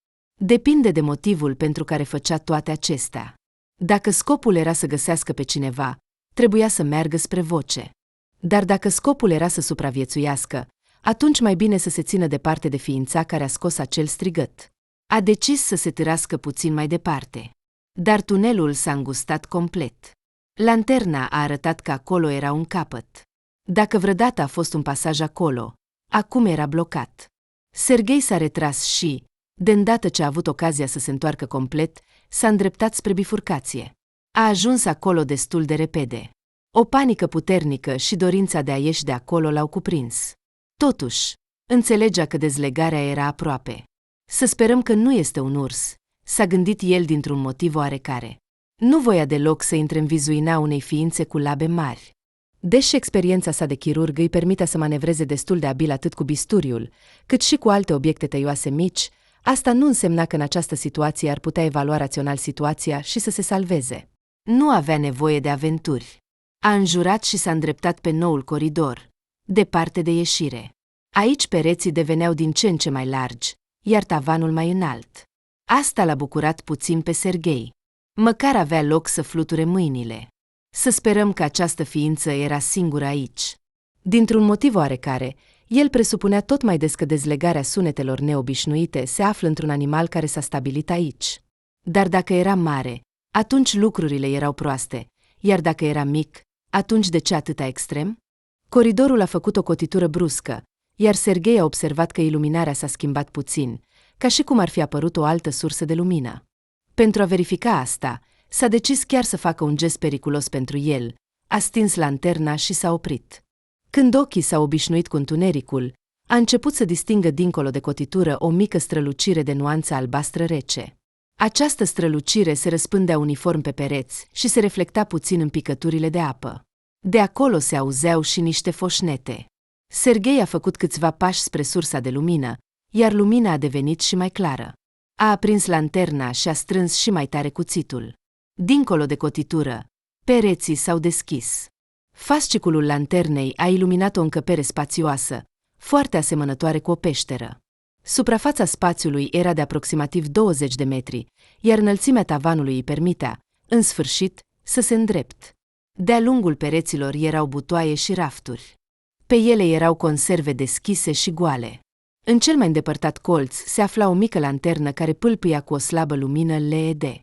Depinde de motivul pentru care făcea toate acestea. Dacă scopul era să găsească pe cineva, trebuia să meargă spre voce. Dar dacă scopul era să supraviețuiască, atunci mai bine să se țină departe de ființa care a scos acel strigăt. A decis să se târască puțin mai departe. Dar tunelul s-a îngustat complet. Lanterna a arătat că acolo era un capăt. Dacă vreodată a fost un pasaj acolo, acum era blocat. Serghei s-a retras și, de îndată ce a avut ocazia să se întoarcă complet, s-a îndreptat spre bifurcație. A ajuns acolo destul de repede. O panică puternică și dorința de a ieși de acolo l-au cuprins. Totuși, înțelegea că dezlegarea era aproape. Să sperăm că nu este un urs, s-a gândit el dintr-un motiv oarecare. Nu voia deloc să intre în vizuina unei ființe cu labe mari. Deși experiența sa de chirurg îi permitea să manevreze destul de abil atât cu bisturiul, cât și cu alte obiecte tăioase mici, asta nu însemna că în această situație ar putea evalua rațional situația și să se salveze. Nu avea nevoie de aventuri. A înjurat și s-a îndreptat pe noul coridor, departe de ieșire. Aici pereții deveneau din ce în ce mai largi, iar tavanul mai înalt. Asta l-a bucurat puțin pe Serghei. Măcar avea loc să fluture mâinile. Să sperăm că această ființă era singură aici. Dintr-un motiv oarecare, el presupunea tot mai des că dezlegarea sunetelor neobișnuite se află într-un animal care s-a stabilit aici. Dar dacă era mare, atunci lucrurile erau proaste, iar dacă era mic, atunci de ce atâta extrem? Coridorul a făcut o cotitură bruscă, iar Serghei a observat că iluminarea s-a schimbat puțin, ca și cum ar fi apărut o altă sursă de lumină. Pentru a verifica asta, s-a decis chiar să facă un gest periculos pentru el, a stins lanterna și s-a oprit. Când ochii s-au obișnuit cu întunericul, a început să distingă dincolo de cotitură o mică strălucire de nuanță albastră rece. Această strălucire se răspândea uniform pe pereți și se reflecta puțin în picăturile de apă. De acolo se auzeau și niște foșnete. Serghei a făcut câțiva pași spre sursa de lumină, iar lumina a devenit și mai clară. A aprins lanterna și a strâns și mai tare cuțitul. Dincolo de cotitură, pereții s-au deschis. Fasciculul lanternei a iluminat o încăpere spațioasă, foarte asemănătoare cu o peșteră. Suprafața spațiului era de aproximativ 20 de metri, iar înălțimea tavanului îi permitea, în sfârșit, să se îndrept. De-a lungul pereților erau butoaie și rafturi. Pe ele erau conserve deschise și goale. În cel mai îndepărtat colț se afla o mică lanternă care pâlpâia cu o slabă lumină LED.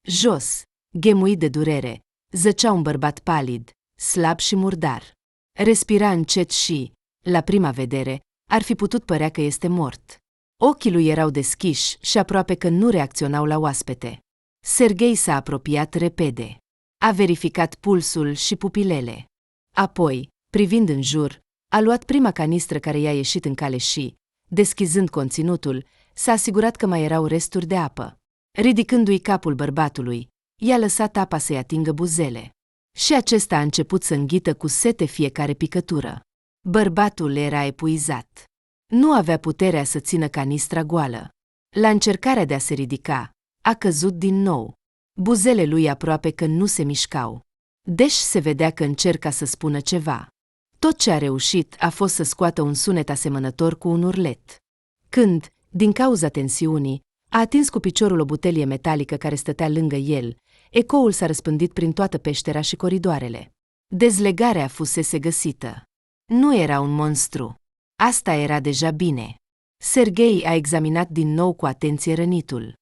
Jos, ghemuit de durere, Zăcea un bărbat palid, slab și murdar. Respira încet și, la prima vedere, ar fi putut părea că este mort. Ochii lui erau deschiși și aproape că nu reacționau la oaspete. Serghei s-a apropiat repede. A verificat pulsul și pupilele. Apoi, privind în jur, a luat prima canistră care i-a ieșit în cale și, deschizând conținutul, s-a asigurat că mai erau resturi de apă. Ridicându-i capul bărbatului, i-a lăsat apa să-i atingă buzele. Și acesta a început să înghită cu sete fiecare picătură. Bărbatul era epuizat. Nu avea puterea să țină canistra goală. La încercarea de a se ridica, a căzut din nou. Buzele lui aproape că nu se mișcau. Deși se vedea că încerca să spună ceva. Tot ce a reușit a fost să scoată un sunet asemănător cu un urlet. Când, din cauza tensiunii, a atins cu piciorul o butelie metalică care stătea lângă el, ecoul s-a răspândit prin toată peștera și coridoarele. Dezlegarea fusese găsită. Nu era un monstru. Asta era deja bine. Serghei a examinat din nou cu atenție rănitul.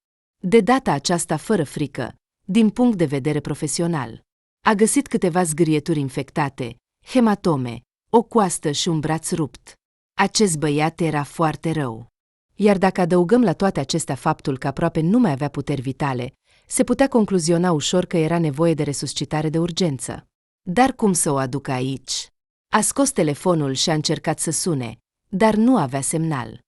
De data aceasta fără frică, din punct de vedere profesional. A găsit câteva zgârieturi infectate, hematome, o coastă și un braț rupt. Acest băiat era foarte rău. Iar dacă adăugăm la toate acestea faptul că aproape nu mai avea puteri vitale, se putea concluziona ușor că era nevoie de resuscitare de urgență. Dar cum să o aducă aici? A scos telefonul și a încercat să sune, dar nu avea semnal.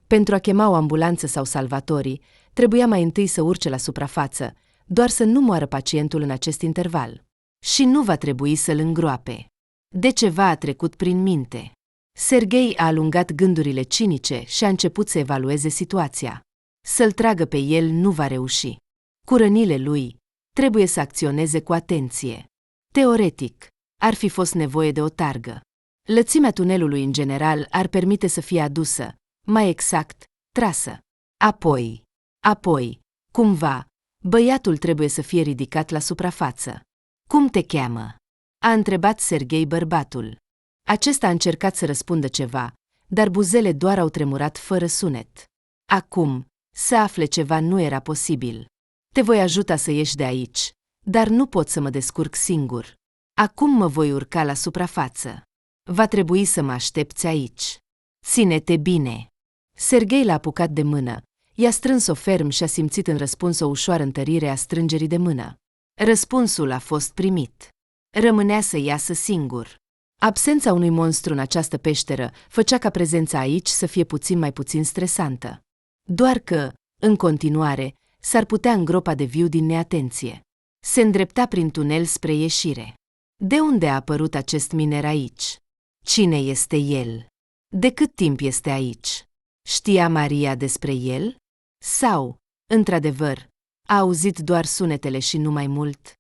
Pentru a chema o ambulanță sau salvatorii, trebuia mai întâi să urce la suprafață, doar să nu moară pacientul în acest interval. Și nu va trebui să-l îngroape. De ceva a trecut prin minte. Serghei a alungat gândurile cinice și a început să evalueze situația. Să-l tragă pe el nu va reuși. Cu rănile lui, trebuie să acționeze cu atenție. Teoretic, ar fi fost nevoie de o targă. Lățimea tunelului în general ar permite să fie adusă, mai exact, trasă. Apoi, cumva, băiatul trebuie să fie ridicat la suprafață. Cum te cheamă? A întrebat Serghei bărbatul. Acesta a încercat să răspundă ceva, dar buzele doar au tremurat fără sunet. Acum, să afle ceva nu era posibil. Te voi ajuta să ieși de aici, dar nu pot să mă descurc singur. Acum mă voi urca la suprafață. Va trebui să mă aștepți aici. Ține-te bine. Serghei l-a apucat de mână, i-a strâns-o ferm și a simțit în răspuns o ușoară întărire a strângerii de mână. Răspunsul a fost primit. Rămânea să iasă singur. Absența unui monstru în această peșteră făcea ca prezența aici să fie mai puțin stresantă. Doar că, în continuare, s-ar putea îngropa de viu din neatenție. Se îndrepta prin tunel spre ieșire. De unde a apărut acest miner aici? Cine este el? De cât timp este aici? Știa Maria despre el? Sau, într-adevăr, a auzit doar sunetele și nu mai mult?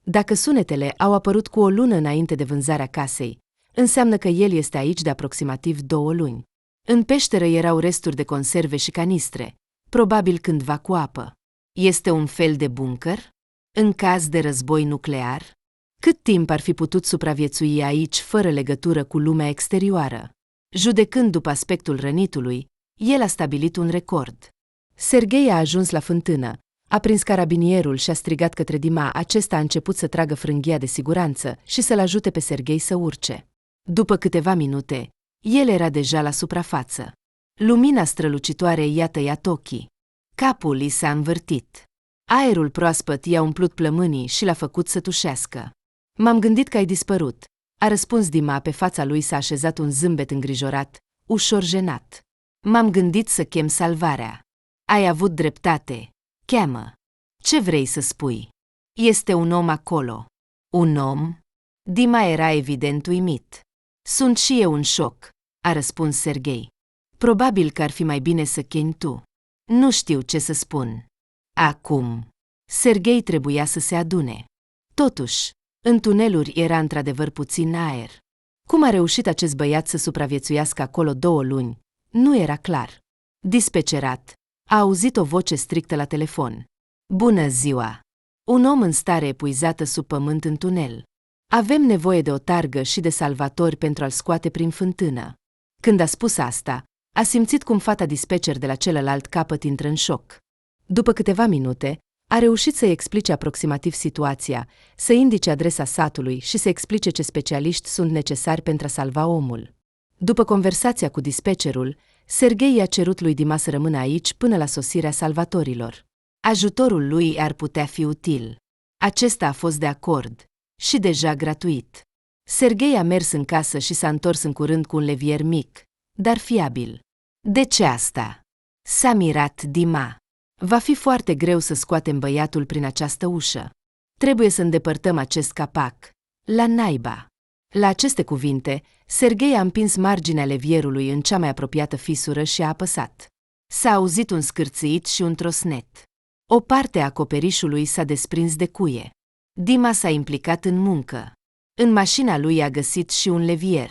Dacă sunetele au apărut cu o lună înainte de vânzarea casei, înseamnă că el este aici de aproximativ 2 luni. În peșteră erau resturi de conserve și canistre, probabil cândva cu apă. Este un fel de bunker? În caz de război nuclear? Cât timp ar fi putut supraviețui aici fără legătură cu lumea exterioară? Judecând după aspectul rănitului, el a stabilit un record. Serghei a ajuns la fântână, a prins carabinierul și a strigat către Dima. Acesta a început să tragă frânghia de siguranță și să-l ajute pe Serghei să urce. După câteva minute, el era deja la suprafață. Lumina strălucitoare i-a tăiat ochii. Capul i s-a învârtit. Aerul proaspăt i-a umplut plămânii și l-a făcut să tușească. M-am gândit că ai dispărut, a răspuns Dima. Pe fața lui s-a așezat un zâmbet îngrijorat, ușor jenat. M-am gândit să chem salvarea. Ai avut dreptate. Cheamă. Ce vrei să spui? Este un om acolo. Un om? Dima era evident uimit. Sunt și eu în șoc, a răspuns Serghei. Probabil că ar fi mai bine să chemi tu. Nu știu ce să spun. Acum. Serghei trebuia să se adune. Totuși, în tuneluri era într-adevăr puțin aer. Cum a reușit acest băiat să supraviețuiască acolo 2 luni? Nu era clar. Dispecerat, a auzit o voce strictă la telefon. Bună ziua! Un om în stare epuizată sub pământ în tunel. Avem nevoie de o targă și de salvatori pentru a-l scoate prin fântână. Când a spus asta, a simțit cum fata dispecer de la celălalt capăt intră în șoc. După câteva minute, A reușit să-i explice aproximativ situația, să indice adresa satului și să explice ce specialiști sunt necesari pentru a salva omul. După conversația cu dispetcherul, Serghei i-a cerut lui Dima să rămână aici până la sosirea salvatorilor. Ajutorul lui ar putea fi util. Acesta a fost de acord. Și deja gratuit. Serghei a mers în casă și s-a întors în curând cu un levier mic, dar fiabil. De ce asta? S-a mirat Dima. Va fi foarte greu să scoatem băiatul prin această ușă. Trebuie să îndepărtăm acest capac. La naiba. La aceste cuvinte, Serghei a împins marginea levierului în cea mai apropiată fisură și a apăsat. S-a auzit un scârțâit și un trosnet. O parte a acoperișului s-a desprins de cuie. Dima s-a implicat în muncă. În mașina lui a găsit și un levier.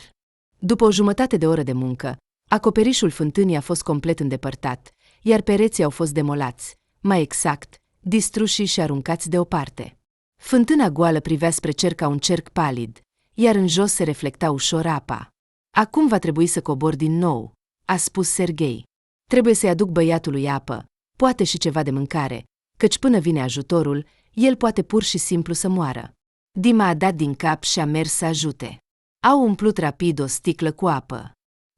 După o jumătate de oră de muncă, acoperișul fântânii a fost complet îndepărtat, iar pereții au fost demolați, mai exact, distruși și aruncați deoparte. Fântâna goală privea spre cer ca un cerc palid, iar în jos se reflecta ușor apa. Acum va trebui să cobor din nou, a spus Serghei. Trebuie să-i aduc băiatului apă, poate și ceva de mâncare, căci până vine ajutorul, el poate pur și simplu să moară. Dima a dat din cap și a mers să ajute. Au umplut rapid o sticlă cu apă.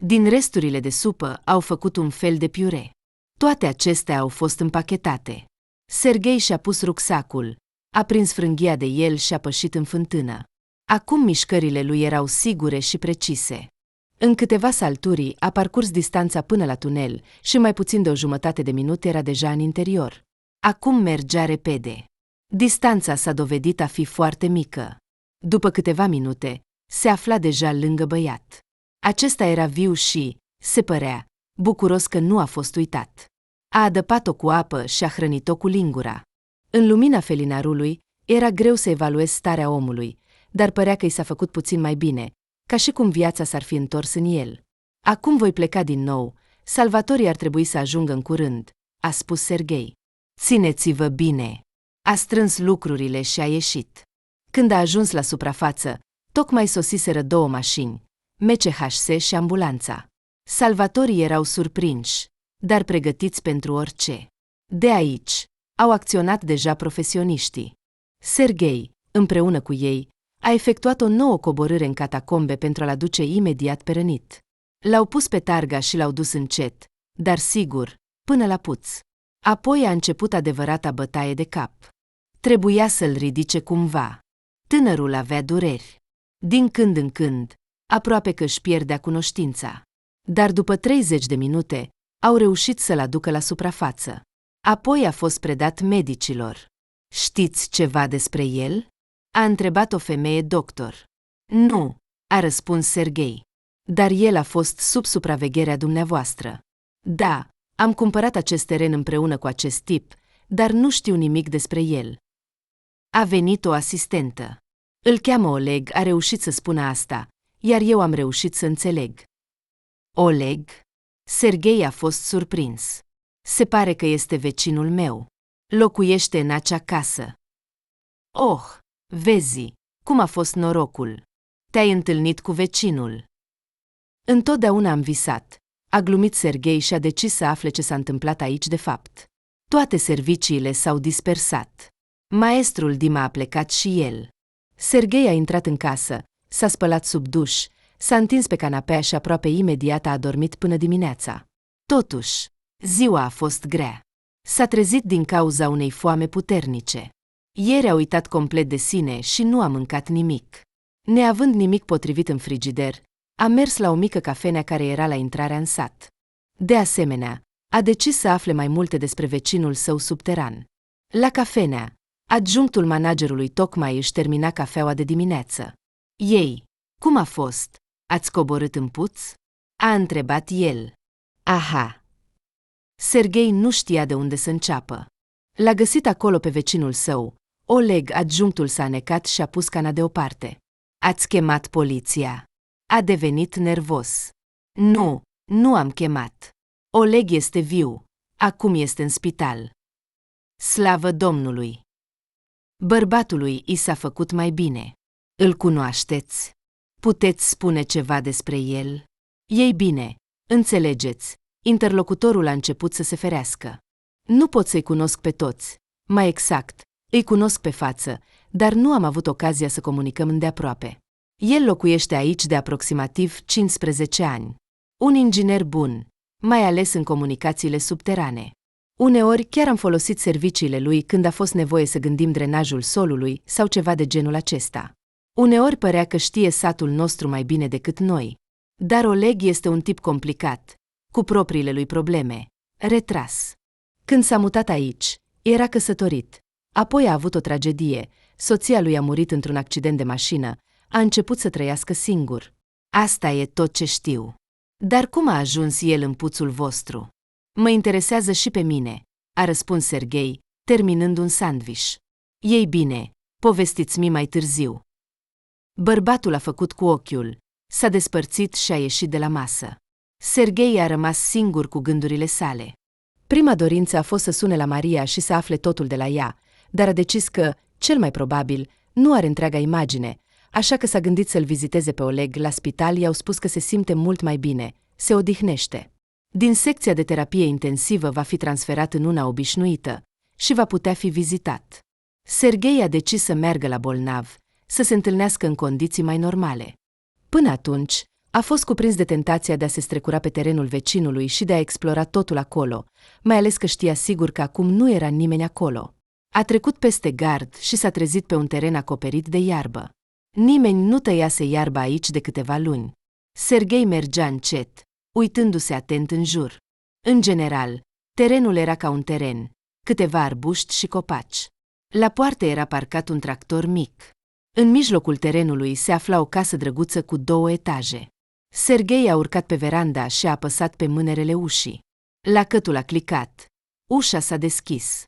Din resturile de supă au făcut un fel de piure. Toate acestea au fost împachetate. Serghei și-a pus rucsacul, a prins frânghia de el și a pășit în fântână. Acum mișcările lui erau sigure și precise. În câteva salturi a parcurs distanța până la tunel și mai puțin de o jumătate de minut era deja în interior. Acum mergea repede. Distanța s-a dovedit a fi foarte mică. După câteva minute, se afla deja lângă băiat. Acesta era viu și, se părea, bucuros că nu a fost uitat. A adăpat-o cu apă și a hrănit-o cu lingura. În lumina felinarului, era greu să evaluezi starea omului, dar părea că i s-a făcut puțin mai bine, ca și cum viața s-ar fi întors în el. Acum voi pleca din nou, salvatorii ar trebui să ajungă în curând, a spus Serghei. Țineți-vă bine! A strâns lucrurile și a ieșit. Când a ajuns la suprafață, tocmai sosiseră două mașini, MCHC și ambulanța. Salvatorii erau surprinși, dar pregătiți pentru orice. De aici, au acționat deja profesioniștii. Serghei, împreună cu ei, a efectuat o nouă coborâre în catacombe pentru a-l aduce imediat pe rănit. L-au pus pe targa și l-au dus încet, dar sigur, până la puț. Apoi a început adevărata bătaie de cap. Trebuia să-l ridice cumva. Tânărul avea dureri. Din când în când, aproape că își pierdea cunoștința. Dar după 30 de minute, au reușit să-l aducă la suprafață. Apoi a fost predat medicilor. Știți ceva despre el? A întrebat o femeie doctor. Nu, a răspuns Serghei. Dar el a fost sub supravegherea dumneavoastră. Da, am cumpărat acest teren împreună cu acest tip, dar nu știu nimic despre el. A venit o asistentă. Îl cheamă Oleg, a reușit să spună asta, iar eu am reușit să înțeleg. Oleg? Serghei a fost surprins. Se pare că este vecinul meu. Locuiește în acea casă. Oh, vezi, cum a fost norocul. Te-ai întâlnit cu vecinul. Întotdeauna am visat, a glumit Serghei și a decis să afle ce s-a întâmplat aici de fapt. Toate serviciile s-au dispersat. Maestrul Dima a plecat și el. Serghei a intrat în casă, s-a spălat sub duș, s-a întins pe canapea și aproape imediat a adormit până dimineața. Totuși, ziua a fost grea. S-a trezit din cauza unei foame puternice. Ieri a uitat complet de sine și nu a mâncat nimic. Neavând nimic potrivit în frigider, a mers la o mică cafenea care era la intrarea în sat. De asemenea, a decis să afle mai multe despre vecinul său subteran. La cafenea, adjunctul managerului tocmai își termina cafeaua de dimineață. Ei, cum a fost? Ați coborât în puț? A întrebat el. Aha! Serghei nu știa de unde să înceapă. L-a găsit acolo pe vecinul său. Oleg, adjunctul s-a anecat și a pus cana deoparte. Ați chemat poliția? A devenit nervos. Nu, nu am chemat. Oleg este viu. Acum este în spital. Slavă Domnului! Bărbatului i s-a făcut mai bine. Îl cunoașteți? Puteți spune ceva despre el? Ei bine, înțelegeți, interlocutorul a început să se ferească. Nu pot să-i cunosc pe toți, Mai exact, îi cunosc pe față, dar nu am avut ocazia să comunicăm îndeaproape. El locuiește aici de aproximativ 15 ani. Un inginer bun, mai ales în comunicațiile subterane. Uneori chiar am folosit serviciile lui când a fost nevoie să gândim drenajul solului sau ceva de genul acesta. Uneori părea că știe satul nostru mai bine decât noi. Dar Oleg este un tip complicat, cu propriile lui probleme, retras. Când s-a mutat aici, era căsătorit. Apoi a avut o tragedie, soția lui a murit într-un accident de mașină, a început să trăiască singur. Asta e tot ce știu. Dar cum a ajuns el în puțul vostru? Mă interesează și pe mine, a răspuns Serghei, terminând un sandwich. Ei bine, povestiți-mi mai târziu. Bărbatul a făcut cu ochiul, s-a despărțit și a ieșit de la masă. Serghei a rămas singur cu gândurile sale. Prima dorință a fost să sune la Maria și să afle totul de la ea, dar a decis că, cel mai probabil, nu are întreaga imagine, așa că s-a gândit să-l viziteze pe Oleg. La spital i-au spus că se simte mult mai bine, se odihnește. Din secția de terapie intensivă va fi transferat în una obișnuită și va putea fi vizitat. Serghei a decis să meargă la bolnav, să se întâlnească în condiții mai normale. Până atunci, a fost cuprins de tentația de a se strecura pe terenul vecinului și de a explora totul acolo, mai ales că știa sigur că acum nu era nimeni acolo. A trecut peste gard și s-a trezit pe un teren acoperit de iarbă. Nimeni nu tăiase iarba aici de câteva luni. Serghei mergea încet, uitându-se atent în jur. În general, terenul era ca un teren, câteva arbuști și copaci. La poartă era parcat un tractor mic. În mijlocul terenului se afla o casă drăguță cu 2 etaje. Serghei a urcat pe veranda și a apăsat pe mânerele ușii. Lacătul a clicat. Ușa s-a deschis.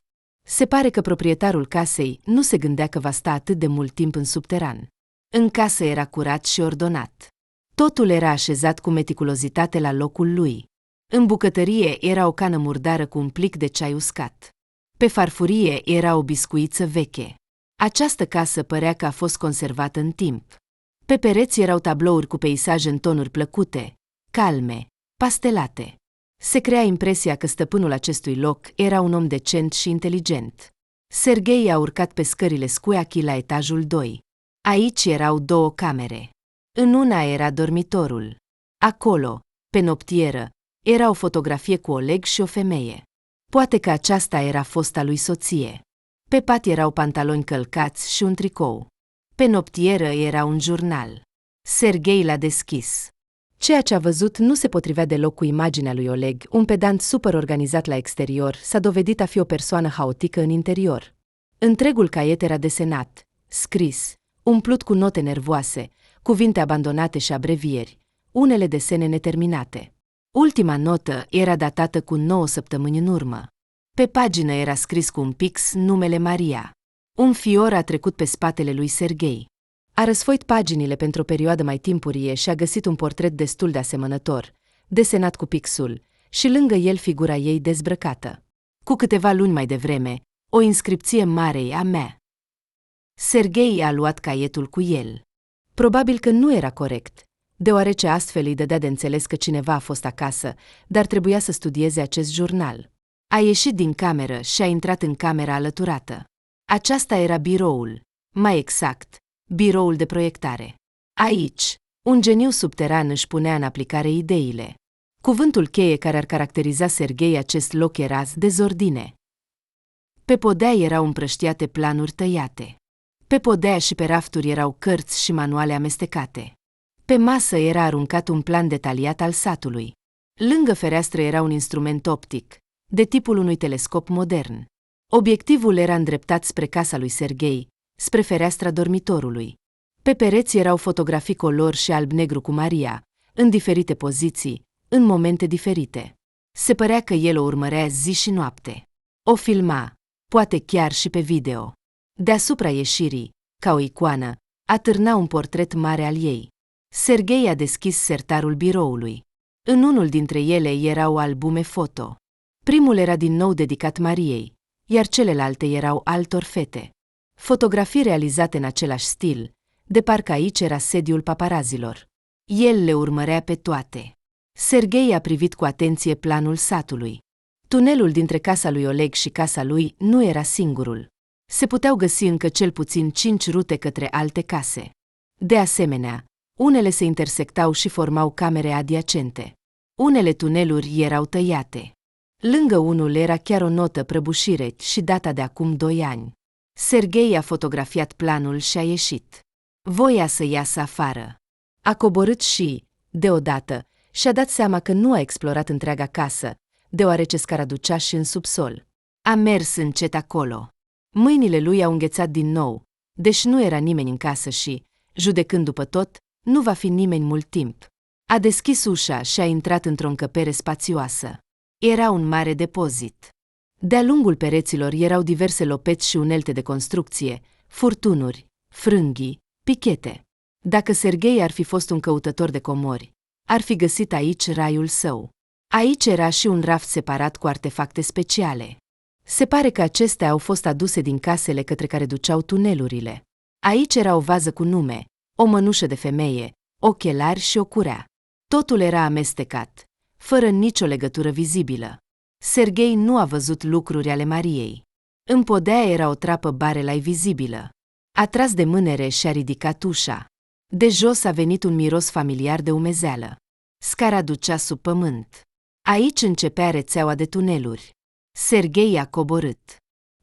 Se pare că proprietarul casei nu se gândea că va sta atât de mult timp în subteran. În casă era curat și ordonat. Totul era așezat cu meticulozitate la locul lui. În bucătărie era o cană murdară cu un plic de ceai uscat. Pe farfurie era o biscuiță veche. Această casă părea că a fost conservată în timp. Pe pereți erau tablouri cu peisaje în tonuri plăcute, calme, pastelate. Se crea impresia că stăpânul acestui loc era un om decent și inteligent. Serghei a urcat pe scările scuiachi la etajul 2. Aici erau 2 camere. În una era dormitorul. Acolo, pe noptieră, era o fotografie cu Oleg și o femeie. Poate că aceasta era fosta lui soție. Pe pat erau pantaloni călcați și un tricou. Pe noptieră era un jurnal. Serghei l-a deschis. Ceea ce a văzut nu se potrivea deloc cu imaginea lui Oleg, un pedant super organizat la exterior, s-a dovedit a fi o persoană haotică în interior. Întregul caiet era desenat, scris, umplut cu note nervoase, cuvinte abandonate și abrevieri, unele desene neterminate. Ultima notă era datată cu 9 săptămâni în urmă. Pe pagină era scris cu un pix numele Maria. Un fior a trecut pe spatele lui Serghei. A răsfoit paginile pentru o perioadă mai timpurie și a găsit un portret destul de asemănător, desenat cu pixul, și lângă el figura ei dezbrăcată. Cu câteva luni mai devreme, o inscripție mare a mea. Serghei a luat caietul cu el. Probabil că nu era corect, deoarece astfel îi dădea de înțeles că cineva a fost acasă, dar trebuia să studieze acest jurnal. A ieșit din cameră și a intrat în camera alăturată. Aceasta era biroul, mai exact, biroul de proiectare. Aici, un geniu subteran își punea în aplicare ideile. Cuvântul cheie care ar caracteriza Serghei acest loc era dezordine. Pe podea erau împrăștiate planuri tăiate. Pe podea și pe rafturi erau cărți și manuale amestecate. Pe masă era aruncat un plan detaliat al satului. Lângă fereastră era un instrument optic, de tipul unui telescop modern. Obiectivul era îndreptat spre casa lui Serghei, spre fereastra dormitorului. Pe pereți erau fotografii color și alb-negru cu Maria, în diferite poziții, în momente diferite. Se părea că el o urmărea zi și noapte. O filma, poate chiar și pe video. Deasupra ieșirii, ca o icoană, atârna un portret mare al ei. Serghei a deschis sertarul biroului. În unul dintre ele erau albume foto. Primul era din nou dedicat Mariei, iar celelalte erau altor fete. Fotografii realizate în același stil, de parcă aici era sediul paparazilor. El le urmărea pe toate. Serghei a privit cu atenție planul satului. Tunelul dintre casa lui Oleg și casa lui nu era singurul. Se puteau găsi încă cel puțin 5 rute către alte case. De asemenea, unele se intersectau și formau camere adiacente. Unele tuneluri erau tăiate. Lângă unul era chiar o notă prăbușire și data de acum 2 ani. Serghei a fotografiat planul și a ieșit. Voia să iasă afară. A coborât și, deodată, și-a dat seama că nu a explorat întreaga casă, deoarece scara ducea și în subsol. A mers încet acolo. Mâinile lui au înghețat din nou, deși nu era nimeni în casă și, judecând după tot, nu va fi nimeni mult timp. A deschis ușa și a intrat într-o încăpere spațioasă. Era un mare depozit. De-a lungul pereților erau diverse lopeți și unelte de construcție, furtunuri, frânghii, pichete. Dacă Serghei ar fi fost un căutător de comori, ar fi găsit aici raiul său. Aici era și un raft separat cu artefacte speciale. Se pare că acestea au fost aduse din casele către care duceau tunelurile. Aici era o vază cu nume, o mănușă de femeie, ochelari și o curea. Totul era amestecat, fără nicio legătură vizibilă. Serghei nu a văzut lucruri ale Mariei. În podea era o trapă barelai vizibilă. A tras de mânere și a ridicat ușa. De jos a venit un miros familiar de umezeală. Scara ducea sub pământ. Aici începea rețeaua de tuneluri. Serghei a coborât.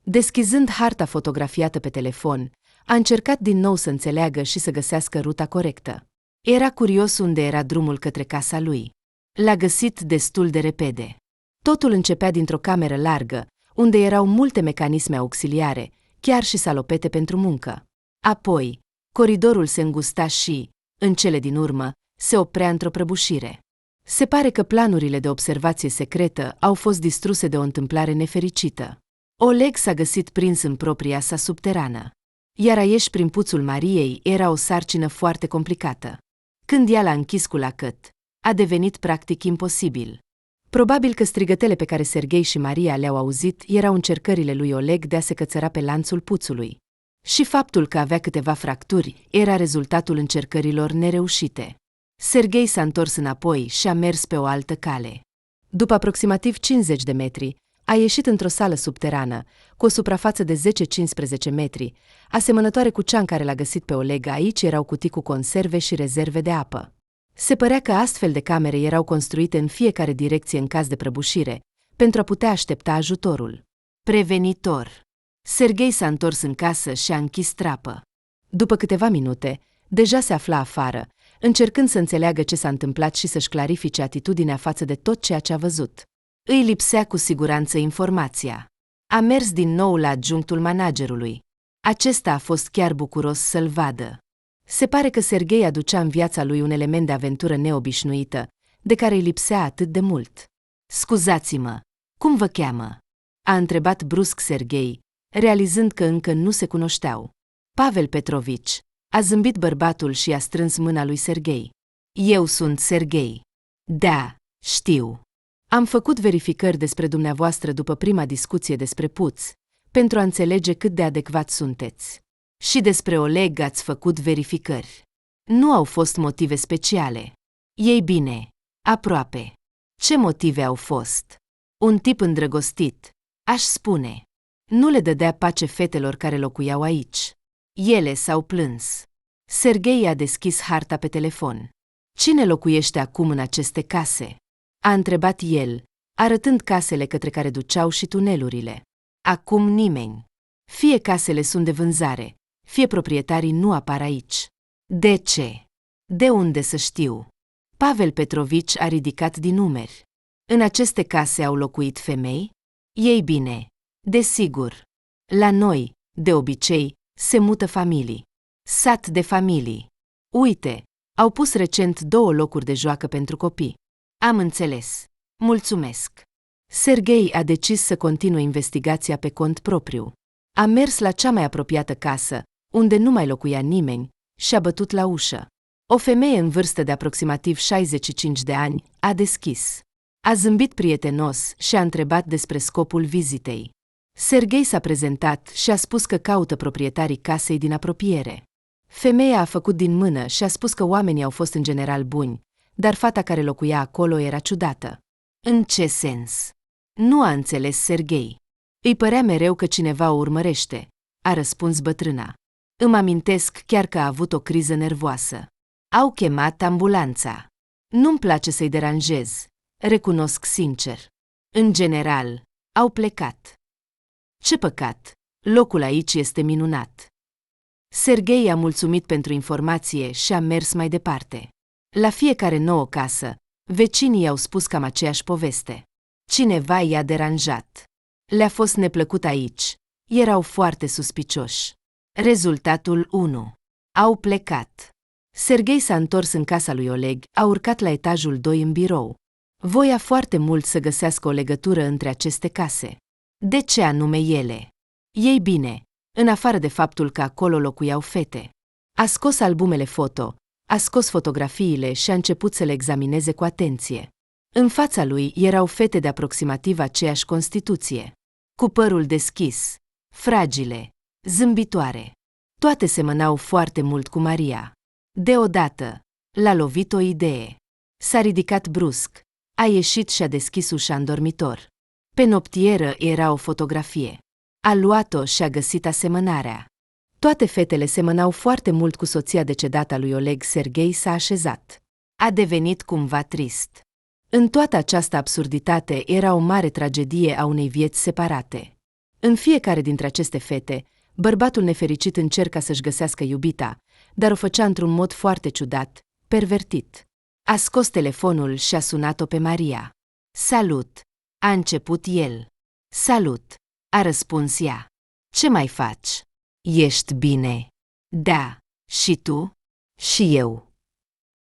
Deschizând harta fotografiată pe telefon, a încercat din nou să înțeleagă și să găsească ruta corectă. Era curios unde era drumul către casa lui. L-a găsit destul de repede. Totul începea dintr-o cameră largă, unde erau multe mecanisme auxiliare, chiar și salopete pentru muncă. Apoi, coridorul se îngusta și, în cele din urmă, se oprea într-o prăbușire. Se pare că planurile de observație secretă au fost distruse de o întâmplare nefericită. Oleg s-a găsit prins în propria sa subterană. Iar a ieși prin puțul Mariei era o sarcină foarte complicată. Când ea l-a închis cu lacăt, a devenit practic imposibil. Probabil că strigătele pe care Serghei și Maria le-au auzit erau încercările lui Oleg de a se cățăra pe lanțul puțului. Și faptul că avea câteva fracturi era rezultatul încercărilor nereușite. Serghei s-a întors înapoi și a mers pe o altă cale. După aproximativ 50 de metri, a ieșit într-o sală subterană, cu o suprafață de 10-15 metri, asemănătoare cu cea în care l-a găsit pe Oleg. Aici erau cutii cu conserve și rezerve de apă. Se părea că astfel de camere erau construite în fiecare direcție în caz de prăbușire, pentru a putea aștepta ajutorul. Prevenitor. Serghei s-a întors în casă și a închis trapă. După câteva minute, deja se afla afară, încercând să înțeleagă ce s-a întâmplat și să-și clarifice atitudinea față de tot ceea ce a văzut. Îi lipsea cu siguranță informația. A mers din nou la adjunctul managerului. Acesta a fost chiar bucuros să-l vadă. Se pare că Serghei aducea în viața lui un element de aventură neobișnuită, de care îi lipsea atât de mult. Scuzați-mă, cum vă cheamă? A întrebat brusc Serghei, realizând că încă nu se cunoșteau. Pavel Petrovici. A zâmbit bărbatul și a strâns mâna lui Serghei. Eu sunt Serghei. Da, știu. Am făcut verificări despre dumneavoastră după prima discuție despre puț, pentru a înțelege cât de adecvat sunteți. Și despre Oleg ați făcut verificări. Nu au fost motive speciale. Ei bine, aproape. Ce motive au fost? Un tip îndrăgostit, aș spune. Nu le dădea pace fetelor care locuiau aici. Ele s-au plâns. Serghei a deschis harta pe telefon. Cine locuiește acum în aceste case? A întrebat el, arătând casele către care duceau și tunelurile. Acum nimeni. Fie casele sunt de vânzare, fie proprietarii nu apar aici. De ce? De unde să știu? Pavel Petrovici a ridicat din numeri. În aceste case au locuit femei? Ei bine, desigur. La noi, de obicei, se mută familii. Sat de familii. Uite, au pus recent 2 locuri de joacă pentru copii. Am înțeles. Mulțumesc. Serghei a decis să continue investigația pe cont propriu. A mers la cea mai apropiată casă, unde nu mai locuia nimeni, și a bătut la ușă. O femeie în vârstă de aproximativ 65 de ani a deschis. A zâmbit prietenos și a întrebat despre scopul vizitei. Serghei s-a prezentat și a spus că caută proprietarii casei din apropiere. Femeia a făcut din mână și a spus că oamenii au fost în general buni, dar fata care locuia acolo era ciudată. În ce sens? Nu a înțeles Serghei. Îi părea mereu că cineva o urmărește, a răspuns bătrâna. Îmi amintesc chiar că a avut o criză nervoasă. Au chemat ambulanța. Nu-mi place să-i deranjez, recunosc sincer. În general, au plecat. Ce păcat, locul aici este minunat. Serghei a mulțumit pentru informație și a mers mai departe. La fiecare nouă casă, vecinii i-au spus cam aceeași poveste. Cineva i-a deranjat. Le-a fost neplăcut aici. Erau foarte suspicioși. Rezultatul 1. Au plecat. Serghei s-a întors în casa lui Oleg, a urcat la etajul 2 în birou. Voia foarte mult să găsească o legătură între aceste case. De ce anume ele? Ei bine, în afară de faptul că acolo locuiau fete. A scos albumele foto, a scos fotografiile și a început să le examineze cu atenție. În fața lui erau fete de aproximativ aceeași constituție, cu părul deschis, fragile, zâmbitoare. Toate semănau foarte mult cu Maria. Deodată, l-a lovit o idee. S-a ridicat brusc, a ieșit și a deschis ușa în dormitor. Pe noptieră era o fotografie. A luat-o și a găsit asemănarea. Toate fetele semănau foarte mult cu soția decedată a lui Oleg. Serghei s-a așezat. A devenit cumva trist. În toată această absurditate era o mare tragedie a unei vieți separate. În fiecare dintre aceste fete, bărbatul nefericit încerca să-și găsească iubita, dar o făcea într-un mod foarte ciudat, pervertit. A scos telefonul și a sunat-o pe Maria. Salut! A început el. Salut! A răspuns ea. Ce mai faci? Ești bine? Da. Și tu? Și eu.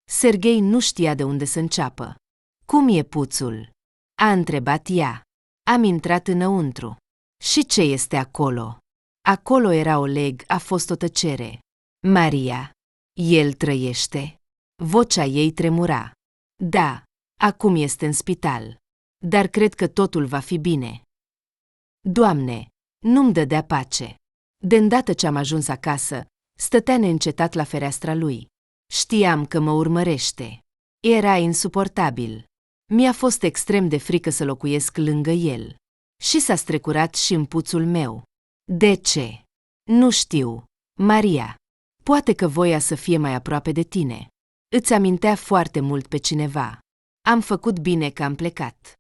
Serghei nu știa de unde să înceapă. Cum e puțul? A întrebat ea. Am intrat înăuntru. Și ce este acolo? Acolo era Oleg, a fost o tăcere. Maria. El trăiește? Vocea ei tremura. Da, acum este în spital. Dar cred că totul va fi bine. Doamne, nu-mi dădea pace. De îndată ce am ajuns acasă, stătea neîncetat la fereastra lui. Știam că mă urmărește. Era insuportabil. Mi-a fost extrem de frică să locuiesc lângă el. Și s-a strecurat și în puțul meu. De ce? Nu știu. Maria. Poate că voia să fie mai aproape de tine. Îți amintea foarte mult pe cineva. Am făcut bine că am plecat.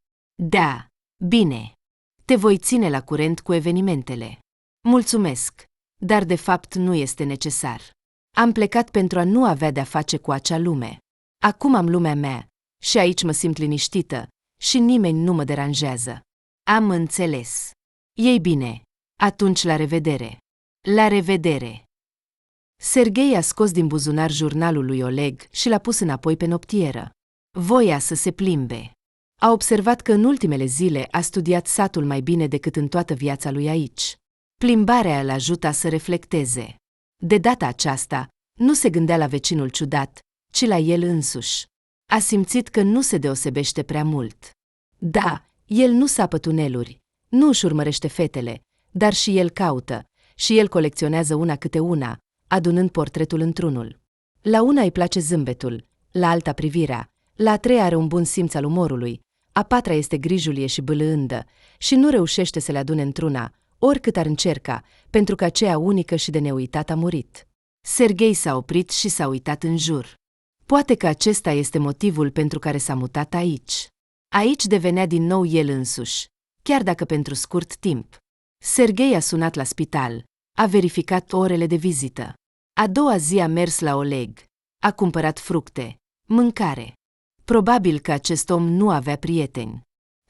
Da, bine. Te voi ține la curent cu evenimentele. Mulțumesc, dar de fapt nu este necesar. Am plecat pentru a nu avea de-a face cu acea lume. Acum am lumea mea și aici mă simt liniștită și nimeni nu mă deranjează. Am înțeles. Ei bine, atunci la revedere. La revedere. Serghei a scos din buzunar jurnalul lui Oleg și l-a pus înapoi pe noptieră. Voia să se plimbe. A observat că în ultimele zile a studiat satul mai bine decât în toată viața lui aici. Plimbarea îl ajuta să reflecteze. De data aceasta, nu se gândea la vecinul ciudat, ci la el însuși. A simțit că nu se deosebește prea mult. Da, el nu sapă tuneluri, nu își urmărește fetele, dar și el caută, și el colecționează una câte una, adunând portretul într-unul. La una îi place zâmbetul, la alta privirea, la a treia are un bun simț al umorului, a patra este grijulie și bâlândă și nu reușește să le adune într-una, oricât ar încerca, pentru că aceea unică și de neuitat a murit. Serghei s-a oprit și s-a uitat în jur. Poate că acesta este motivul pentru care s-a mutat aici. Aici devenea din nou el însuși, chiar dacă pentru scurt timp. Serghei a sunat la spital, a verificat orele de vizită. A doua zi a mers la Oleg, a cumpărat fructe, mâncare. Probabil că acest om nu avea prieteni.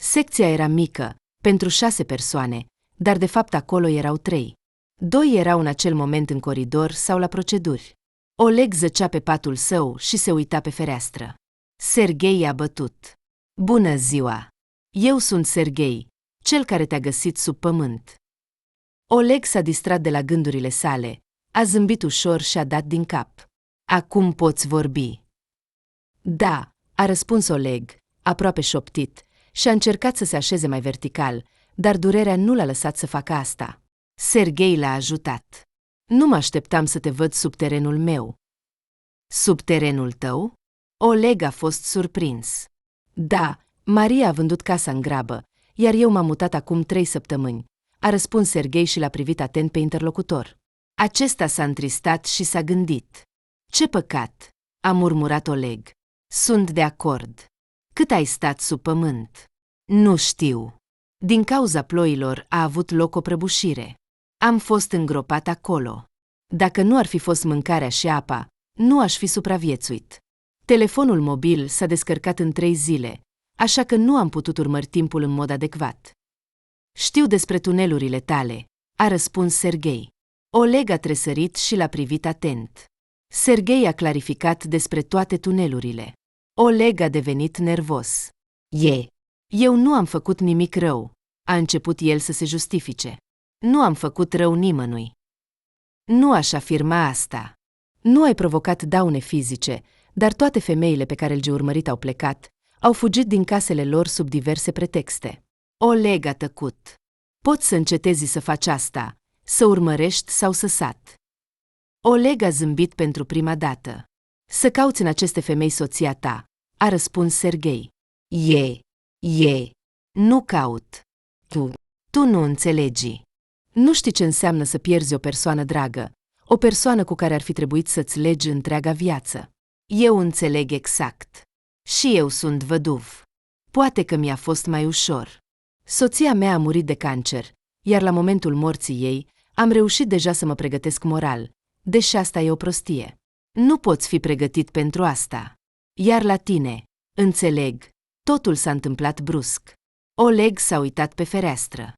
Secția era mică, pentru 6 persoane, dar de fapt acolo erau 3. 2 erau în acel moment în coridor sau la proceduri. Oleg zăcea pe patul său și se uita pe fereastră. Serghei a bătut. Bună ziua! Eu sunt Serghei, cel care te-a găsit sub pământ. Oleg s-a distrat de la gândurile sale, a zâmbit ușor și a dat din cap. Acum poți vorbi. Da, a răspuns Oleg, aproape șoptit, și a încercat să se așeze mai vertical, dar durerea nu l-a lăsat să facă asta. Serghei l-a ajutat. Nu mă așteptam să te văd sub terenul meu. Sub terenul tău? Oleg a fost surprins. Da, Maria a vândut casa în grabă, iar eu m-am mutat acum 3 săptămâni, a răspuns Serghei și l-a privit atent pe interlocutor. Acesta s-a întristat și s-a gândit. Ce păcat, a murmurat Oleg. Sunt de acord. Cât ai stat sub pământ? Nu știu. Din cauza ploilor a avut loc o prăbușire. Am fost îngropat acolo. Dacă nu ar fi fost mâncarea și apa, nu aș fi supraviețuit. Telefonul mobil s-a descărcat în 3 zile, așa că nu am putut urmări timpul în mod adecvat. Știu despre tunelurile tale, a răspuns Serghei. Oleg a tresărit și l-a privit atent. Serghei a clarificat despre toate tunelurile. Oleg a devenit nervos. Eu nu am făcut nimic rău, a început el să se justifice. Nu am făcut rău nimănui. Nu aș afirma asta. Nu ai provocat daune fizice, dar toate femeile pe care l-au urmărit au plecat, au fugit din casele lor sub diverse pretexte. Oleg a tăcut. Poți să încetezi să faci asta, să urmărești sau să sat. Oleg a zâmbit pentru prima dată. Să cauți în aceste femei soția ta, a răspuns Serghei. Nu caut. Tu nu înțelegi. Nu știi ce înseamnă să pierzi o persoană dragă, o persoană cu care ar fi trebuit să-ți legi întreaga viață. Eu înțeleg exact. Și eu sunt văduv. Poate că mi-a fost mai ușor. Soția mea a murit de cancer, iar la momentul morții ei am reușit deja să mă pregătesc moral, deși asta e o prostie. Nu poți fi pregătit pentru asta. Iar la tine, înțeleg, totul s-a întâmplat brusc. Oleg s-a uitat pe fereastră.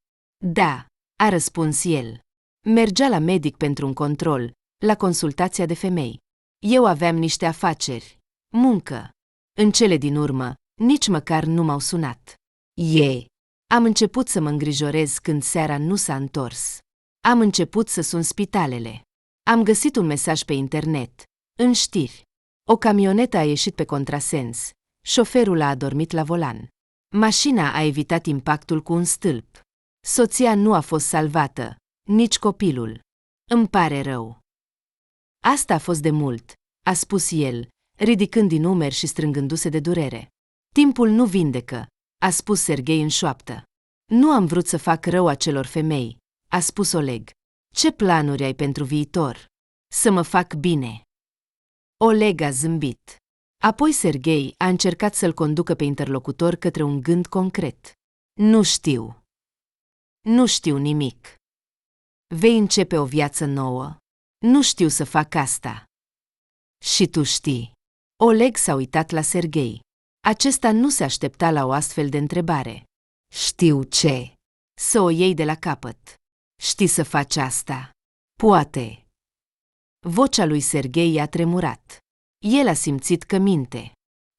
Da, a răspuns el. Mergea la medic pentru un control, la consultația de femei. Eu aveam niște afaceri, muncă. În cele din urmă, nici măcar nu m-au sunat. Am început să mă îngrijorez când seara nu s-a întors. Am început să sun spitalele. Am găsit un mesaj pe internet, în știri. O camionetă a ieșit pe contrasens. Șoferul a adormit la volan. Mașina a evitat impactul cu un stâlp. Soția nu a fost salvată, nici copilul. Îmi pare rău. Asta a fost de mult, a spus el, ridicând din umeri și strângându-se de durere. Timpul nu vindecă, a spus Serghei în șoaptă. Nu am vrut să fac rău acelor femei, a spus Oleg. Ce planuri ai pentru viitor? Să mă fac bine. Oleg a zâmbit. Apoi Serghei a încercat să-l conducă pe interlocutor către un gând concret. Nu știu. Nu știu nimic. Vei începe o viață nouă. Nu știu să fac asta. Și tu știi. Oleg s-a uitat la Serghei. Acesta nu se aștepta la o astfel de întrebare. Știu ce. Să o iei de la capăt. Știi să faci asta? Poate. Vocea lui Serghei a tremurat. El a simțit că minte.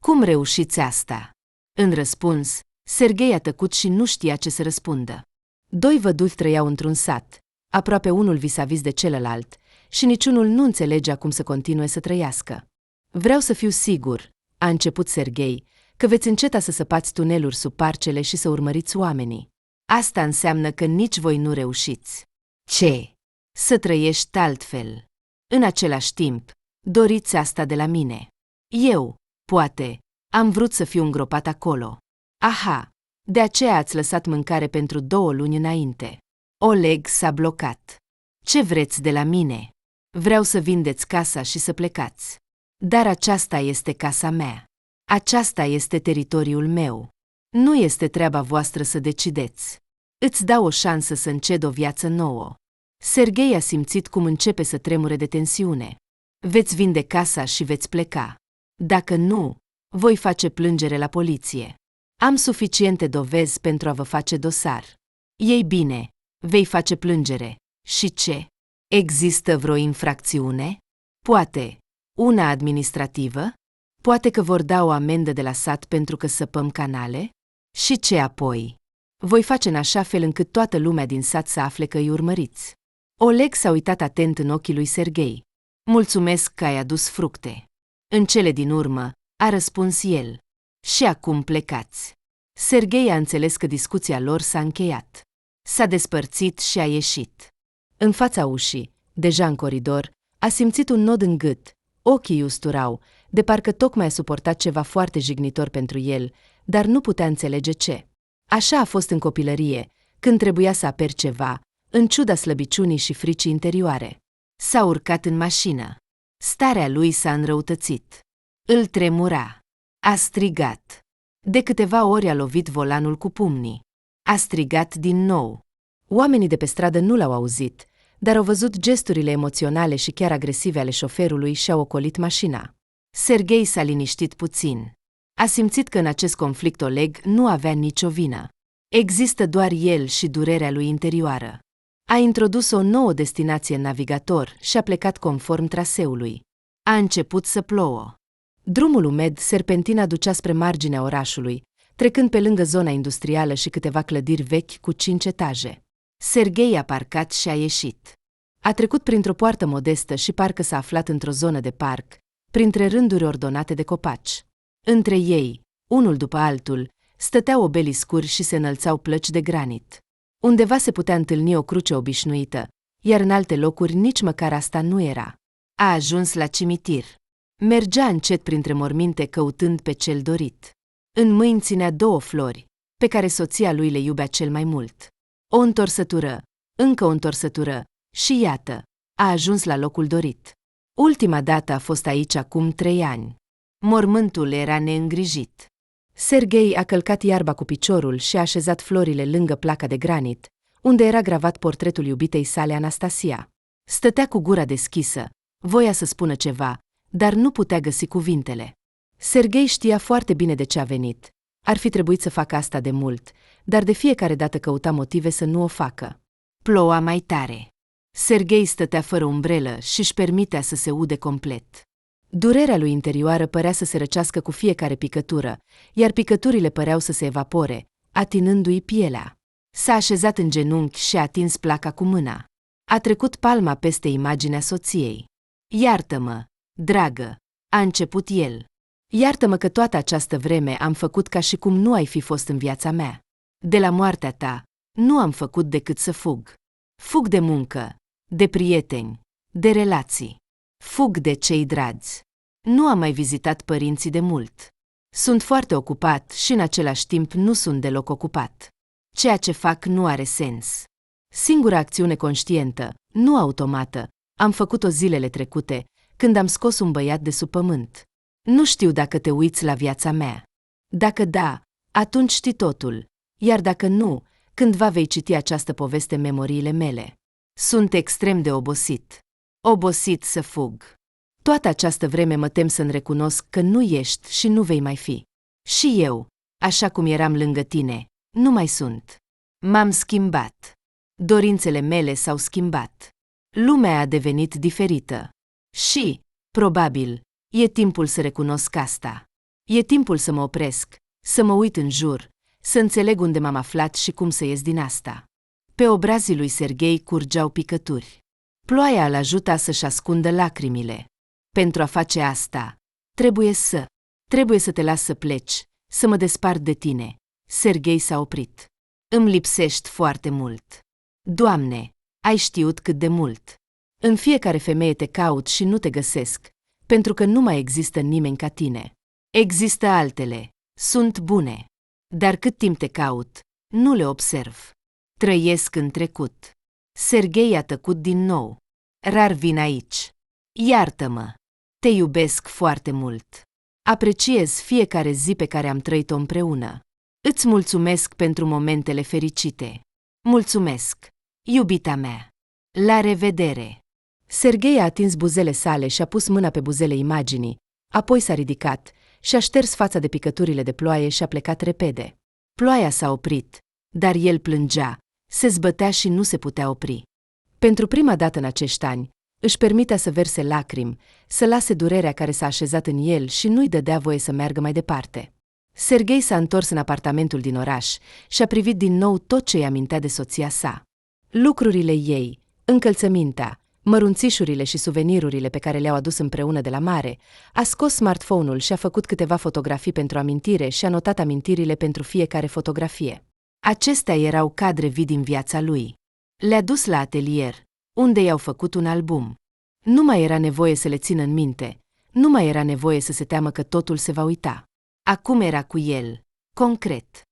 Cum reușiți asta? În răspuns, Serghei a tăcut și nu știa ce să răspundă. 2 văduvi trăiau într-un sat, aproape unul vis-a-vis de celălalt, și niciunul nu înțelegea cum să continue să trăiască. Vreau să fiu sigur, a început Serghei, că veți înceta să săpați tuneluri sub parcele și să urmăriți oamenii. Asta înseamnă că nici voi nu reușiți. Ce? Să trăiești altfel. În același timp, doriți asta de la mine. Eu, poate, am vrut să fiu îngropat acolo. Aha, de aceea ați lăsat mâncare pentru 2 luni înainte. Oleg s-a blocat. Ce vreți de la mine? Vreau să vindeți casa și să plecați. Dar aceasta este casa mea. Aceasta este teritoriul meu. Nu este treaba voastră să decideți. Îți dau o șansă să înced o viață nouă. Serghei a simțit cum începe să tremure de tensiune. Veți vinde casa și veți pleca. Dacă nu, voi face plângere la poliție. Am suficiente dovezi pentru a vă face dosar. Ei bine, vei face plângere. Și ce? Există vreo infracțiune? Poate. Una administrativă? Poate că vor da o amendă de la sat pentru că săpăm canale? Și ce apoi? Voi face în așa fel încât toată lumea din sat să afle că îi urmăriți. Oleg s-a uitat atent în ochii lui Serghei. Mulțumesc că ai adus fructe. În cele din urmă, a răspuns el. Și acum plecați. Serghei a înțeles că discuția lor s-a încheiat. S-a despărțit și a ieșit. În fața ușii, deja în coridor, a simțit un nod în gât. Ochii îi usturau, de parcă tocmai a suportat ceva foarte jignitor pentru el, dar nu putea înțelege ce. Așa a fost în copilărie, când trebuia să aperi ceva, în ciuda slăbiciunii și fricii interioare. S-a urcat în mașină. Starea lui s-a înrăutățit. Îl tremura. A strigat. De câteva ori a lovit volanul cu pumnii. A strigat din nou. Oamenii de pe stradă nu l-au auzit, dar au văzut gesturile emoționale și chiar agresive ale șoferului și au ocolit mașina. Serghei s-a liniștit puțin. A simțit că în acest conflict Oleg nu avea nicio vină. Există doar el și durerea lui interioară. A introdus o nouă destinație în navigator și a plecat conform traseului. A început să plouă. Drumul umed serpentina ducea spre marginea orașului, trecând pe lângă zona industrială și câteva clădiri vechi cu 5 etaje. Serghei a parcat și a ieșit. A trecut printr-o poartă modestă și parcă s-a aflat într-o zonă de parc, printre rânduri ordonate de copaci. Între ei, unul după altul, stăteau obeliscuri și se înălțau plăci de granit. Undeva se putea întâlni o cruce obișnuită, iar în alte locuri nici măcar asta nu era. A ajuns la cimitir. Mergea încet printre morminte căutând pe cel dorit. În mâini ținea 2 flori, pe care soția lui le iubea cel mai mult. O întorsătură, încă o întorsătură, și iată, a ajuns la locul dorit. Ultima dată a fost aici acum 3 ani. Mormântul era neîngrijit. Serghei a călcat iarba cu piciorul și a așezat florile lângă placa de granit, unde era gravat portretul iubitei sale Anastasia. Stătea cu gura deschisă, voia să spună ceva, dar nu putea găsi cuvintele. Serghei știa foarte bine de ce a venit. Ar fi trebuit să facă asta de mult, dar de fiecare dată căuta motive să nu o facă. Ploua mai tare. Serghei stătea fără umbrelă și își permitea să se ude complet. Durerea lui interioară părea să se răcească cu fiecare picătură, iar picăturile păreau să se evapore, atinându-i pielea. S-a așezat în genunchi și a atins placa cu mâna. A trecut palma peste imaginea soției. Iartă-mă, dragă, a început el. Iartă-mă că toată această vreme am făcut ca și cum nu ai fi fost în viața mea. De la moartea ta, nu am făcut decât să fug. Fug de muncă, de prieteni, de relații. Fug de cei dragi. Nu am mai vizitat părinții de mult. Sunt foarte ocupat și în același timp nu sunt deloc ocupat. Ceea ce fac nu are sens. Singura acțiune conștientă, nu automată, am făcut-o zilele trecute, când am scos un băiat de sub pământ. Nu știu dacă te uiți la viața mea. Dacă da, atunci știi totul, iar dacă nu, cândva vei citi această poveste în memoriile mele. Sunt extrem de obosit. Obosit să fug. Toată această vreme mă tem să-mi recunosc că nu ești și nu vei mai fi. Și eu, așa cum eram lângă tine, nu mai sunt. M-am schimbat. Dorințele mele s-au schimbat. Lumea a devenit diferită. Și, probabil, e timpul să recunosc asta. E timpul să mă opresc, să mă uit în jur, să înțeleg unde m-am aflat și cum să ies din asta. Pe obrazii lui Serghei curgeau picături. Ploaia îl ajuta să-și ascundă lacrimile. Pentru a face asta, trebuie să te las să pleci, să mă despart de tine. Serghei s-a oprit. Îmi lipsești foarte mult. Doamne, ai știut cât de mult. În fiecare femeie te caut și nu te găsesc, pentru că nu mai există nimeni ca tine. Există altele, sunt bune. Dar cât timp te caut, nu le observ. Trăiesc în trecut. Serghei a tăcut din nou. Rar vin aici. Iartă-mă. Te iubesc foarte mult. Apreciez fiecare zi pe care am trăit-o împreună. Îți mulțumesc pentru momentele fericite. Mulțumesc, iubita mea. La revedere. Serghei a atins buzele sale și a pus mâna pe buzele imaginii, apoi s-a ridicat și a șters fața de picăturile de ploaie și a plecat repede. Ploaia s-a oprit, dar el plângea, se zbătea și nu se putea opri. Pentru prima dată în acești ani, își permitea să verse lacrimi, să lase durerea care s-a așezat în el și nu-i dădea voie să meargă mai departe. Serghei s-a întors în apartamentul din oraș și a privit din nou tot ce îi amintea de soția sa. Lucrurile ei, încălțămintea, mărunțișurile și suvenirurile pe care le-au adus împreună de la mare, a scos smartphone-ul și a făcut câteva fotografii pentru amintire și a notat amintirile pentru fiecare fotografie. Acestea erau cadre vii din viața lui. Le-a dus la atelier, unde i-au făcut un album. Nu mai era nevoie să le țină în minte, nu mai era nevoie să se teamă că totul se va uita. Acum era cu el, concret.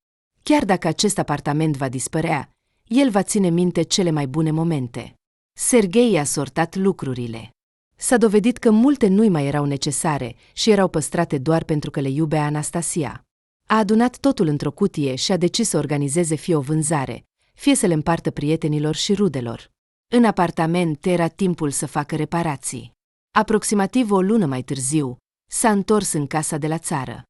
Chiar dacă acest apartament va dispărea, el va ține minte cele mai bune momente. Serghei a sortat lucrurile. S-a dovedit că multe nu-i mai erau necesare și erau păstrate doar pentru că le iubea Anastasia. A adunat totul într-o cutie și a decis să organizeze fie o vânzare, fie să le împartă prietenilor și rudelor. În apartament era timpul să facă reparații. Aproximativ o lună mai târziu, s-a întors în casa de la țară.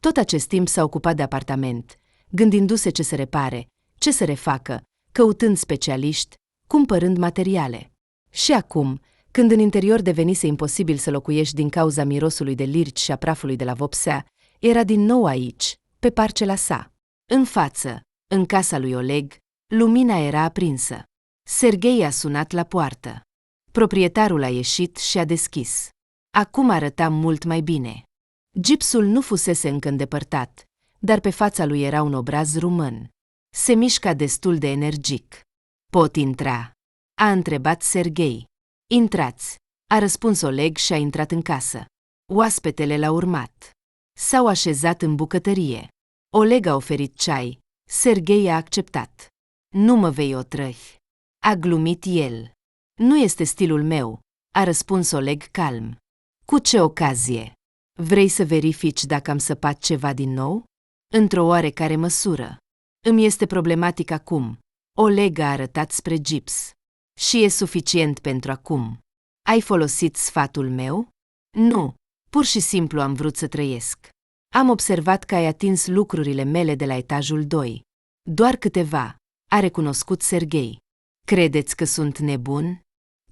Tot acest timp s-a ocupat de apartament, gândindu-se ce să repare, ce să refacă, căutând specialiști, cumpărând materiale. Și acum, când în interior devenise imposibil să locuiești din cauza mirosului de lirci și a prafului de la vopsea, era din nou aici, pe parcela sa. În față, în casa lui Oleg, lumina era aprinsă. Serghei a sunat la poartă. Proprietarul a ieșit și a deschis. Acum arăta mult mai bine. Gipsul nu fusese încă îndepărtat, dar pe fața lui era un obraz rumân. Se mișca destul de energic. Pot intra? A întrebat Serghei. Intrați, a răspuns Oleg și a intrat în casă. Oaspetele l-a urmat. S-au așezat în bucătărie. Oleg a oferit ceai. Serghei a acceptat. Nu mă vei otrăhi, a glumit el. Nu este stilul meu, a răspuns Oleg calm. Cu ce ocazie? Vrei să verifici dacă am săpat ceva din nou? Într-o oarecare măsură. Îmi este problematic acum. Oleg a arătat spre gips. Și e suficient pentru acum. Ai folosit sfatul meu? Nu, pur și simplu am vrut să trăiesc. Am observat că ai atins lucrurile mele de la etajul 2. Doar câteva, a recunoscut Serghei. Credeți că sunt nebun?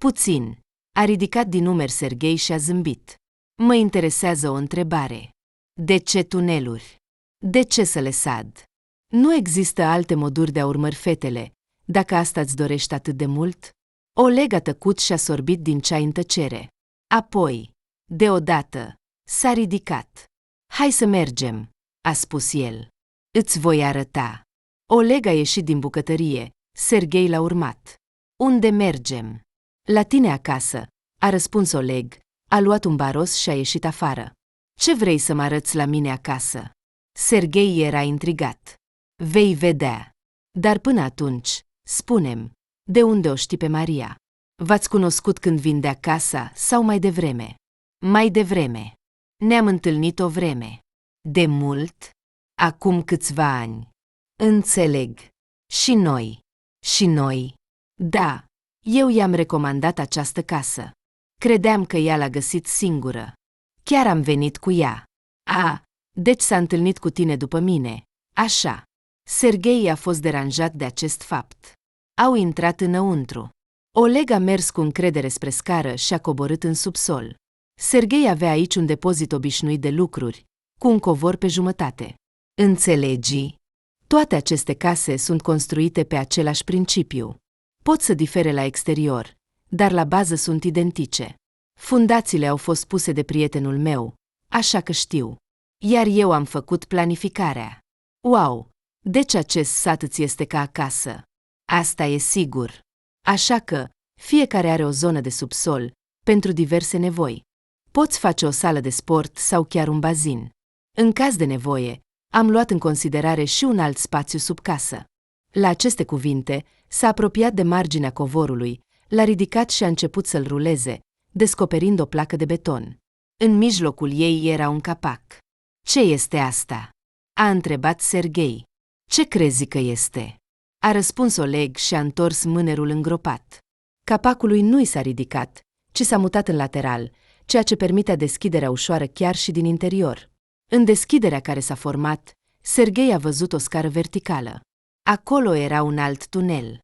Puțin. A ridicat din umeri Serghei și a zâmbit. Mă interesează o întrebare. De ce tuneluri? De ce să le sad? Nu există alte moduri de a urmări fetele, dacă asta îți dorești atât de mult? Oleg a tăcut și a sorbit din ceai în tăcere. Apoi, deodată, s-a ridicat. Hai să mergem, a spus el. Îți voi arăta. Oleg a ieșit din bucătărie. Serghei l-a urmat. Unde mergem? La tine acasă, a răspuns Oleg. A luat un baros și a ieșit afară. Ce vrei să mă arăți la mine acasă? Serghei era intrigat. Vei vedea. Dar până atunci, spune-mi, de unde o știi pe Maria? V-ați cunoscut când vindea casa sau mai devreme? Mai devreme. Ne-am întâlnit o vreme. De mult? Acum câțiva ani. Înțeleg. Și noi. Și noi. Da, eu i-am recomandat această casă. Credeam că ea l-a găsit singură. Chiar am venit cu ea. Deci s-a întâlnit cu tine după mine. Așa. Serghei a fost deranjat de acest fapt. Au intrat înăuntru. Oleg a mers cu încredere spre scară și a coborât în subsol. Serghei avea aici un depozit obișnuit de lucruri, cu un covor pe jumătate. Înțelegi? Toate aceste case sunt construite pe același principiu. Pot să difere la exterior, dar la bază sunt identice. Fundațiile au fost puse de prietenul meu, așa că știu. Iar eu am făcut planificarea. Wow! Deci acest sat îți este ca acasă. Asta e sigur. Așa că, fiecare are o zonă de subsol, pentru diverse nevoi. Poți face o sală de sport sau chiar un bazin. În caz de nevoie, am luat în considerare și un alt spațiu sub casă. La aceste cuvinte, s-a apropiat de marginea covorului, l-a ridicat și a început să-l ruleze, descoperind o placă de beton. În mijlocul ei era un capac. Ce este asta? A întrebat Serghei. Ce crezi că este? A răspuns Oleg și a întors mânerul îngropat. Capacului nu i s-a ridicat, ci s-a mutat în lateral, ceea ce permitea deschiderea ușoară chiar și din interior. În deschiderea care s-a format, Serghei a văzut o scară verticală. Acolo era un alt tunel.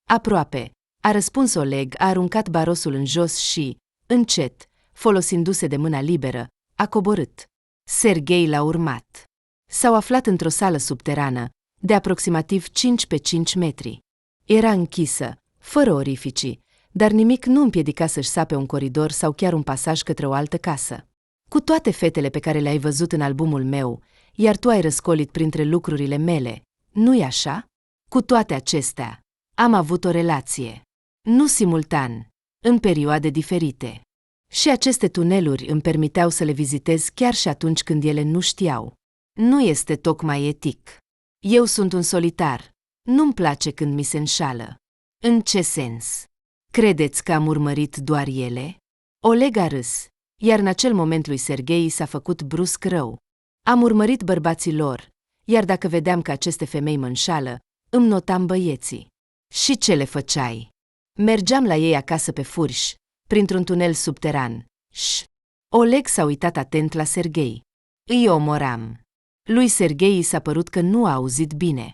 Aproape, a răspuns Oleg, a aruncat barosul în jos și, încet, folosindu-se de mâna liberă, a coborât. Serghei l-a urmat. S-au aflat într-o sală subterană, de aproximativ 5 pe 5 metri. Era închisă, fără orificii, dar nimic nu împiedica să-și sape un coridor sau chiar un pasaj către o altă casă. Cu toate fetele pe care le-ai văzut în albumul meu, iar tu ai răscolit printre lucrurile mele, nu-i așa? Cu toate acestea, am avut o relație. Nu simultan, în perioade diferite. Și aceste tuneluri îmi permiteau să le vizitez chiar și atunci când ele nu știau. Nu este tocmai etic. Eu sunt un solitar. Nu-mi place când mi se înșală. În ce sens? Credeți că am urmărit doar ele? Oleg a râs, iar în acel moment lui Serghei s-a făcut brusc rău. Am urmărit bărbații lor, iar dacă vedeam că aceste femei mă înșală, îmi notam băieții. Și ce le făceai? Mergeam la ei acasă pe furș, printr-un tunel subteran. Oleg s-a uitat atent la Serghei. Îi omoram. Lui Serghei s-a părut că nu a auzit bine.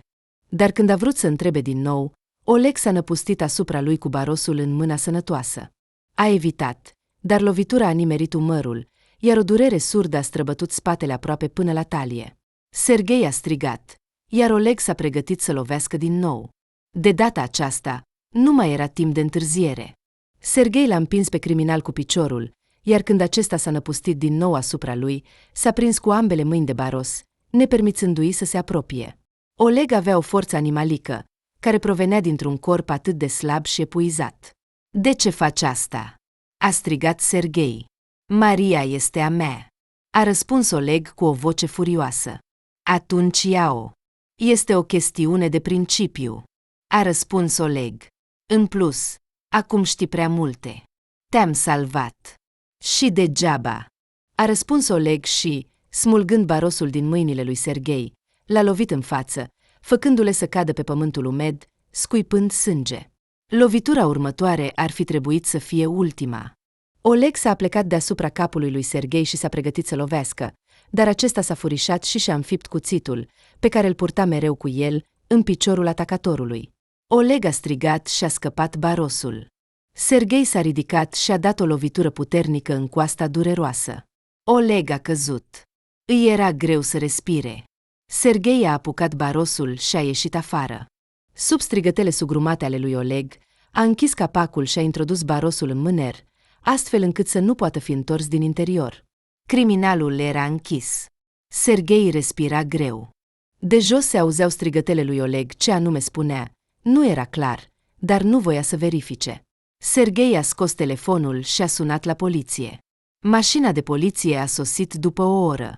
Dar când a vrut să întrebe din nou, Oleg s-a năpustit asupra lui cu barosul în mâna sănătoasă. A evitat, dar lovitura a nimerit umărul, iar o durere surdă a străbătut spatele aproape până la talie. Serghei a strigat, iar Oleg s-a pregătit să lovească din nou. De data aceasta, nu mai era timp de întârziere. Serghei l-a împins pe criminal cu piciorul, iar când acesta s-a năpustit din nou asupra lui, s-a prins cu ambele mâini de baros, nepermițându-i să se apropie. Oleg avea o forță animalică, care provenea dintr-un corp atât de slab și epuizat. De ce faci asta? A strigat Serghei. Maria este a mea. A răspuns Oleg cu o voce furioasă. Atunci ia-o. Este o chestiune de principiu. A răspuns Oleg. În plus, acum știi prea multe. Te-am salvat. Și degeaba. A răspuns Oleg și, smulgând barosul din mâinile lui Serghei, l-a lovit în față, făcându-le să cadă pe pământul umed, scuipând sânge. Lovitura următoare ar fi trebuit să fie ultima. Oleg s-a plecat deasupra capului lui Serghei și s-a pregătit să lovească, dar acesta s-a furișat și și-a înfipt cuțitul, pe care îl purta mereu cu el, în piciorul atacatorului. Oleg a strigat și a scăpat barosul. Serghei s-a ridicat și a dat o lovitură puternică în coasta dureroasă. Oleg a căzut. Îi era greu să respire. Serghei a apucat barosul și a ieșit afară. Sub strigătele sugrumate ale lui Oleg, a închis capacul și a introdus barosul în mâner, astfel încât să nu poată fi întors din interior. Criminalul era închis. Serghei respira greu. De jos se auzeau strigătele lui Oleg, ce anume spunea. Nu era clar, dar nu voia să verifice. Serghei a scos telefonul și a sunat la poliție. Mașina de poliție a sosit după o oră.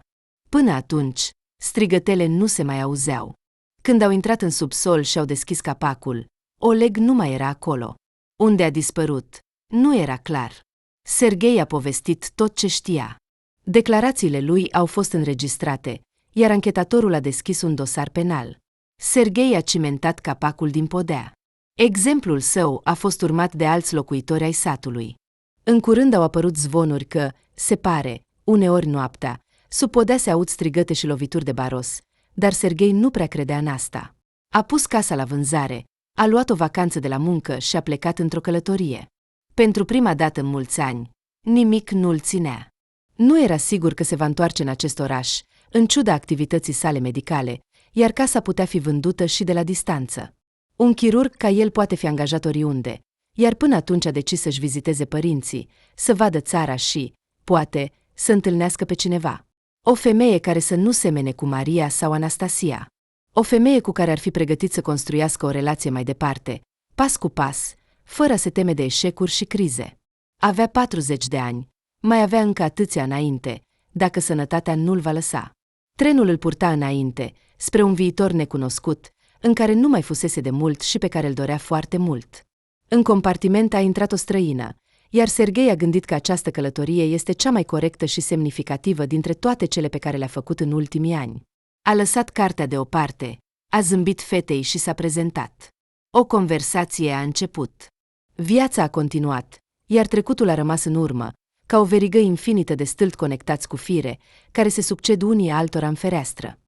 Până atunci, strigătele nu se mai auzeau. Când au intrat în subsol și au deschis capacul, Oleg nu mai era acolo. Unde a dispărut? Nu era clar. Serghei a povestit tot ce știa. Declarațiile lui au fost înregistrate, iar anchetatorul a deschis un dosar penal. Serghei a cimentat capacul din podea. Exemplul său a fost urmat de alți locuitori ai satului. În curând au apărut zvonuri că, se pare, uneori noaptea, sub podea se aud strigăte și lovituri de baros, dar Serghei nu prea credea în asta. A pus casa la vânzare, a luat o vacanță de la muncă și a plecat într-o călătorie. Pentru prima dată în mulți ani, nimic nu-l ținea. Nu era sigur că se va întoarce în acest oraș, în ciuda activității sale medicale, iar casa putea fi vândută și de la distanță. Un chirurg ca el poate fi angajat oriunde, iar până atunci a decis să-și viziteze părinții, să vadă țara și, poate, să întâlnească pe cineva. O femeie care să nu semene cu Maria sau Anastasia. O femeie cu care ar fi pregătit să construiască o relație mai departe, pas cu pas, fără a se teme de eșecuri și crize. Avea 40 de ani, mai avea încă atâția înainte, dacă sănătatea nu-l va lăsa. Trenul îl purta înainte, spre un viitor necunoscut, în care nu mai fusese de mult și pe care îl dorea foarte mult. În compartiment a intrat o străină, iar Serghei a gândit că această călătorie este cea mai corectă și semnificativă dintre toate cele pe care le-a făcut în ultimii ani. A lăsat cartea deoparte, a zâmbit fetei și s-a prezentat. O conversație a început. Viața a continuat, iar trecutul a rămas în urmă, ca o verigă infinită de stâlpi conectați cu fire, care se succed unii altora în fereastră.